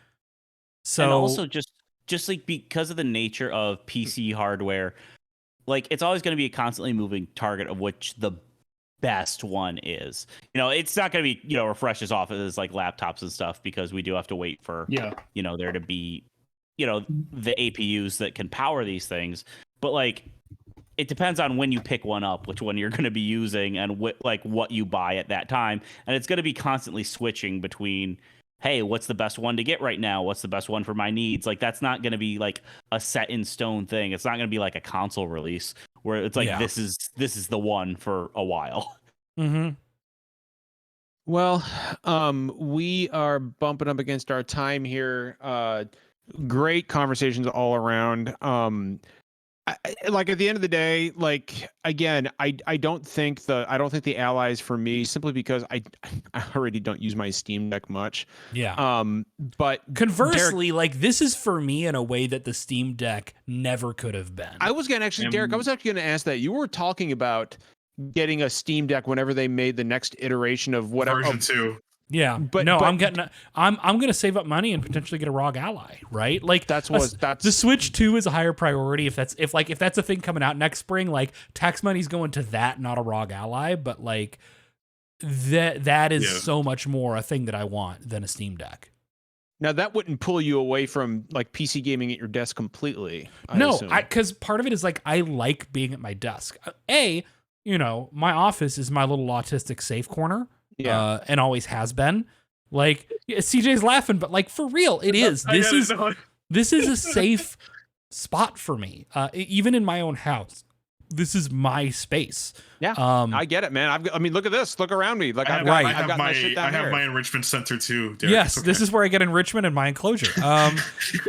So and also just like because of the nature of PC hardware, like it's always going to be a constantly moving target of which the best one is. It's not going to be refreshed as often as like laptops and stuff, because we do have to wait for there to be the APUs that can power these things. But like it depends on when you pick one up, which one you're going to be using, and what you buy at that time, and it's going to be constantly switching between, hey, what's the best one to get right now? What's the best one for my needs? Like, that's not going to be like a set in stone thing. It's not going to be like a console release where it's like, this is the one for a while. Mm-hmm. Well, we are bumping up against our time here. Great conversations all around. Like at the end of the day, like again, I don't think the allies for me, simply because I already don't use my Steam Deck much. Yeah. But Conversely, like this is for me in a way that the Steam Deck never could have been. I was gonna actually, Derek, I was actually gonna ask that. You were talking about getting a Steam Deck whenever they made the next iteration of whatever. version 2. Yeah, But- no, but- I'm gonna save up money and potentially get a ROG Ally, right? Like That's the Switch 2 is a higher priority if that's a thing coming out next spring. Like tax money's going to that, not a ROG Ally, but like that is so much more a thing that I want than a Steam Deck. Now that wouldn't pull you away from like PC gaming at your desk completely. No, assume. because part of it is like I like being at my desk. My office is my little autistic safe corner. Yeah. And always has been. Like CJ's laughing, but like for real, it is. This is a safe spot for me. Even in my own house, this is my space. Yeah, I get it, man. I mean, look at this. Look around me. Like I've got my shit down I have here. my enrichment center too. Derek. Yes, this is where I get enrichment in my enclosure.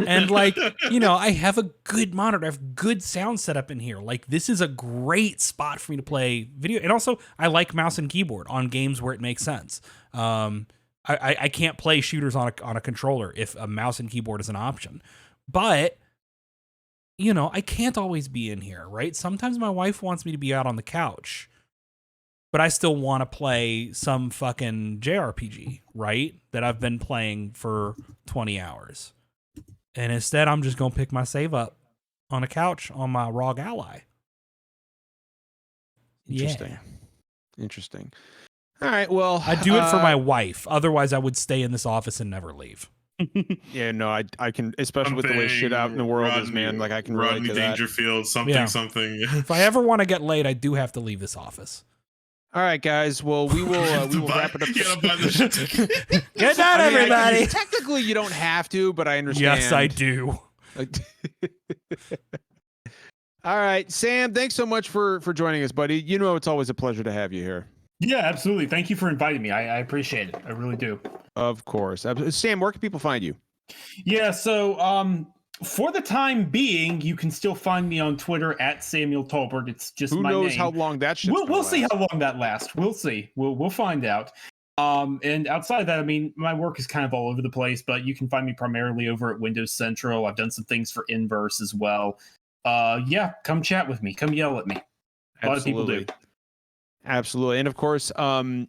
And like, I have a good monitor. I have good sound setup in here. Like this is a great spot for me to play video. And also I like mouse and keyboard on games where it makes sense. I can't play shooters on a controller if a mouse and keyboard is an option. But I can't always be in here, right? Sometimes my wife wants me to be out on the couch, but I still want to play some fucking JRPG, right? That I've been playing for 20 hours. And instead, I'm just going to pick my save up on a couch on my ROG Ally. Interesting. Yeah. Interesting. All right. Well, I do it for my wife. Otherwise, I would stay in this office and never leave. Yeah, no, I can, especially with the way shit out in the world is, man. Like I can relate Rodney to that. Dangerfield, something. If I ever want to get laid, I do have to leave this office. All right, guys. Well, we will wrap it up. You gotta buy the shit. Good night, everybody. Technically, you don't have to, but I understand. Yes, I do. All right, Sam. Thanks so much for joining us, buddy. It's always a pleasure to have you here. Yeah, absolutely. Thank you for inviting me. I appreciate it. I really do. Of course. Sam, where can people find you? Yeah, so for the time being, you can still find me on Twitter at Samuel Tolbert. It's just Who my knows name. how long that shit's We'll see last. how long that lasts. We'll see. We'll find out. And outside of that, I mean, my work is kind of all over the place, but you can find me primarily over at Windows Central. I've done some things for Inverse as well. Yeah, come chat with me. Come yell at me. A lot of people do. Absolutely. And of course,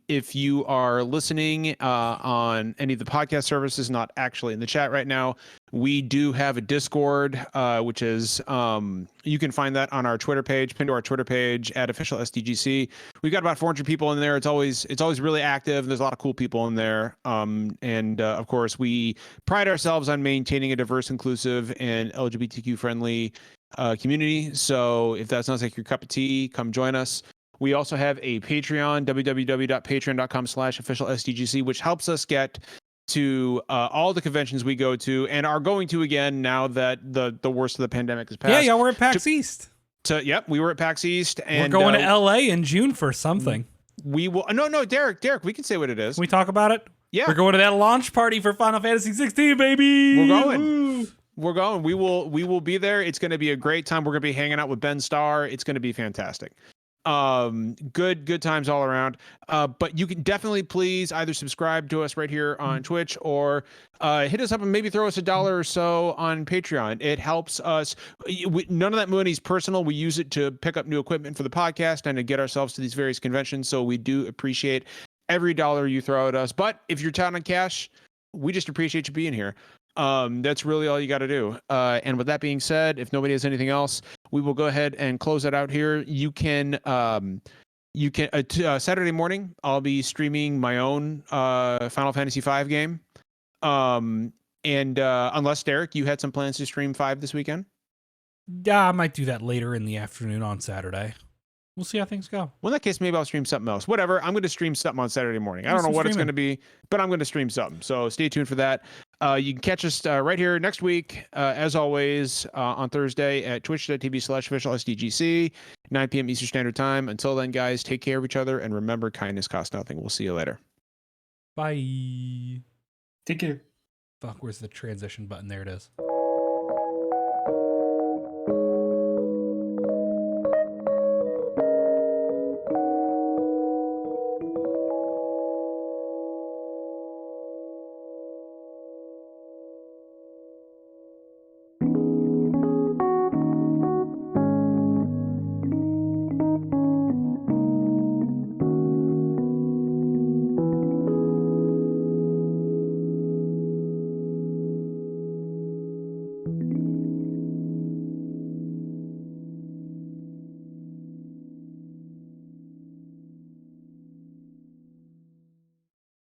if you are listening on any of the podcast services, not actually in the chat right now, we do have a Discord, which is, you can find that on our Twitter page, pinned to our Twitter page at official SDGC. We've got about 400 people in there. It's always really active. There's a lot of cool people in there. And of course, we pride ourselves on maintaining a diverse, inclusive, and LGBTQ friendly community. So if that sounds like your cup of tea, come join us. We also have a Patreon, www.patreon.com/officialsdgc, which helps us get to all the conventions we go to and are going to again now that the worst of the pandemic has passed. Yeah, we're at PAX East. Yep, we were at PAX East. And we're going to LA in June for something. We will. No, Derek, we can say what it is. Can we talk about it? Yeah. We're going to that launch party for Final Fantasy 16, baby. We're going. Woo. We're going. We will be there. It's going to be a great time. We're going to be hanging out with Ben Starr. It's going to be fantastic. Good times all around. But you can definitely please either subscribe to us right here on Twitch or hit us up and maybe throw us $1 or so on Patreon. It helps us. None of that money is personal. We use it to pick up new equipment for the podcast and to get ourselves to these various conventions. So we do appreciate every dollar you throw at us. But if you're down on cash, we just appreciate you being here. That's really all you got to do. And with that being said, if nobody has anything else, we will go ahead and close it out here. You can Saturday morning, I'll be streaming my own Final Fantasy V game. And unless Derek, you had some plans to stream 5 this weekend? Yeah, I might do that later in the afternoon on Saturday. We'll see how things go. Well, in that case, maybe I'll stream something else. Whatever. I'm going to stream something on Saturday morning. I don't know what it's going to be, but I'm going to stream something. So stay tuned for that. You can catch us right here next week, as always, on Thursday at twitch.tv/officialsdgc, 9 p.m. Eastern Standard Time. Until then, guys, take care of each other and remember, kindness costs nothing. We'll see you later. Bye. Take care. Fuck, where's the transition button? There it is.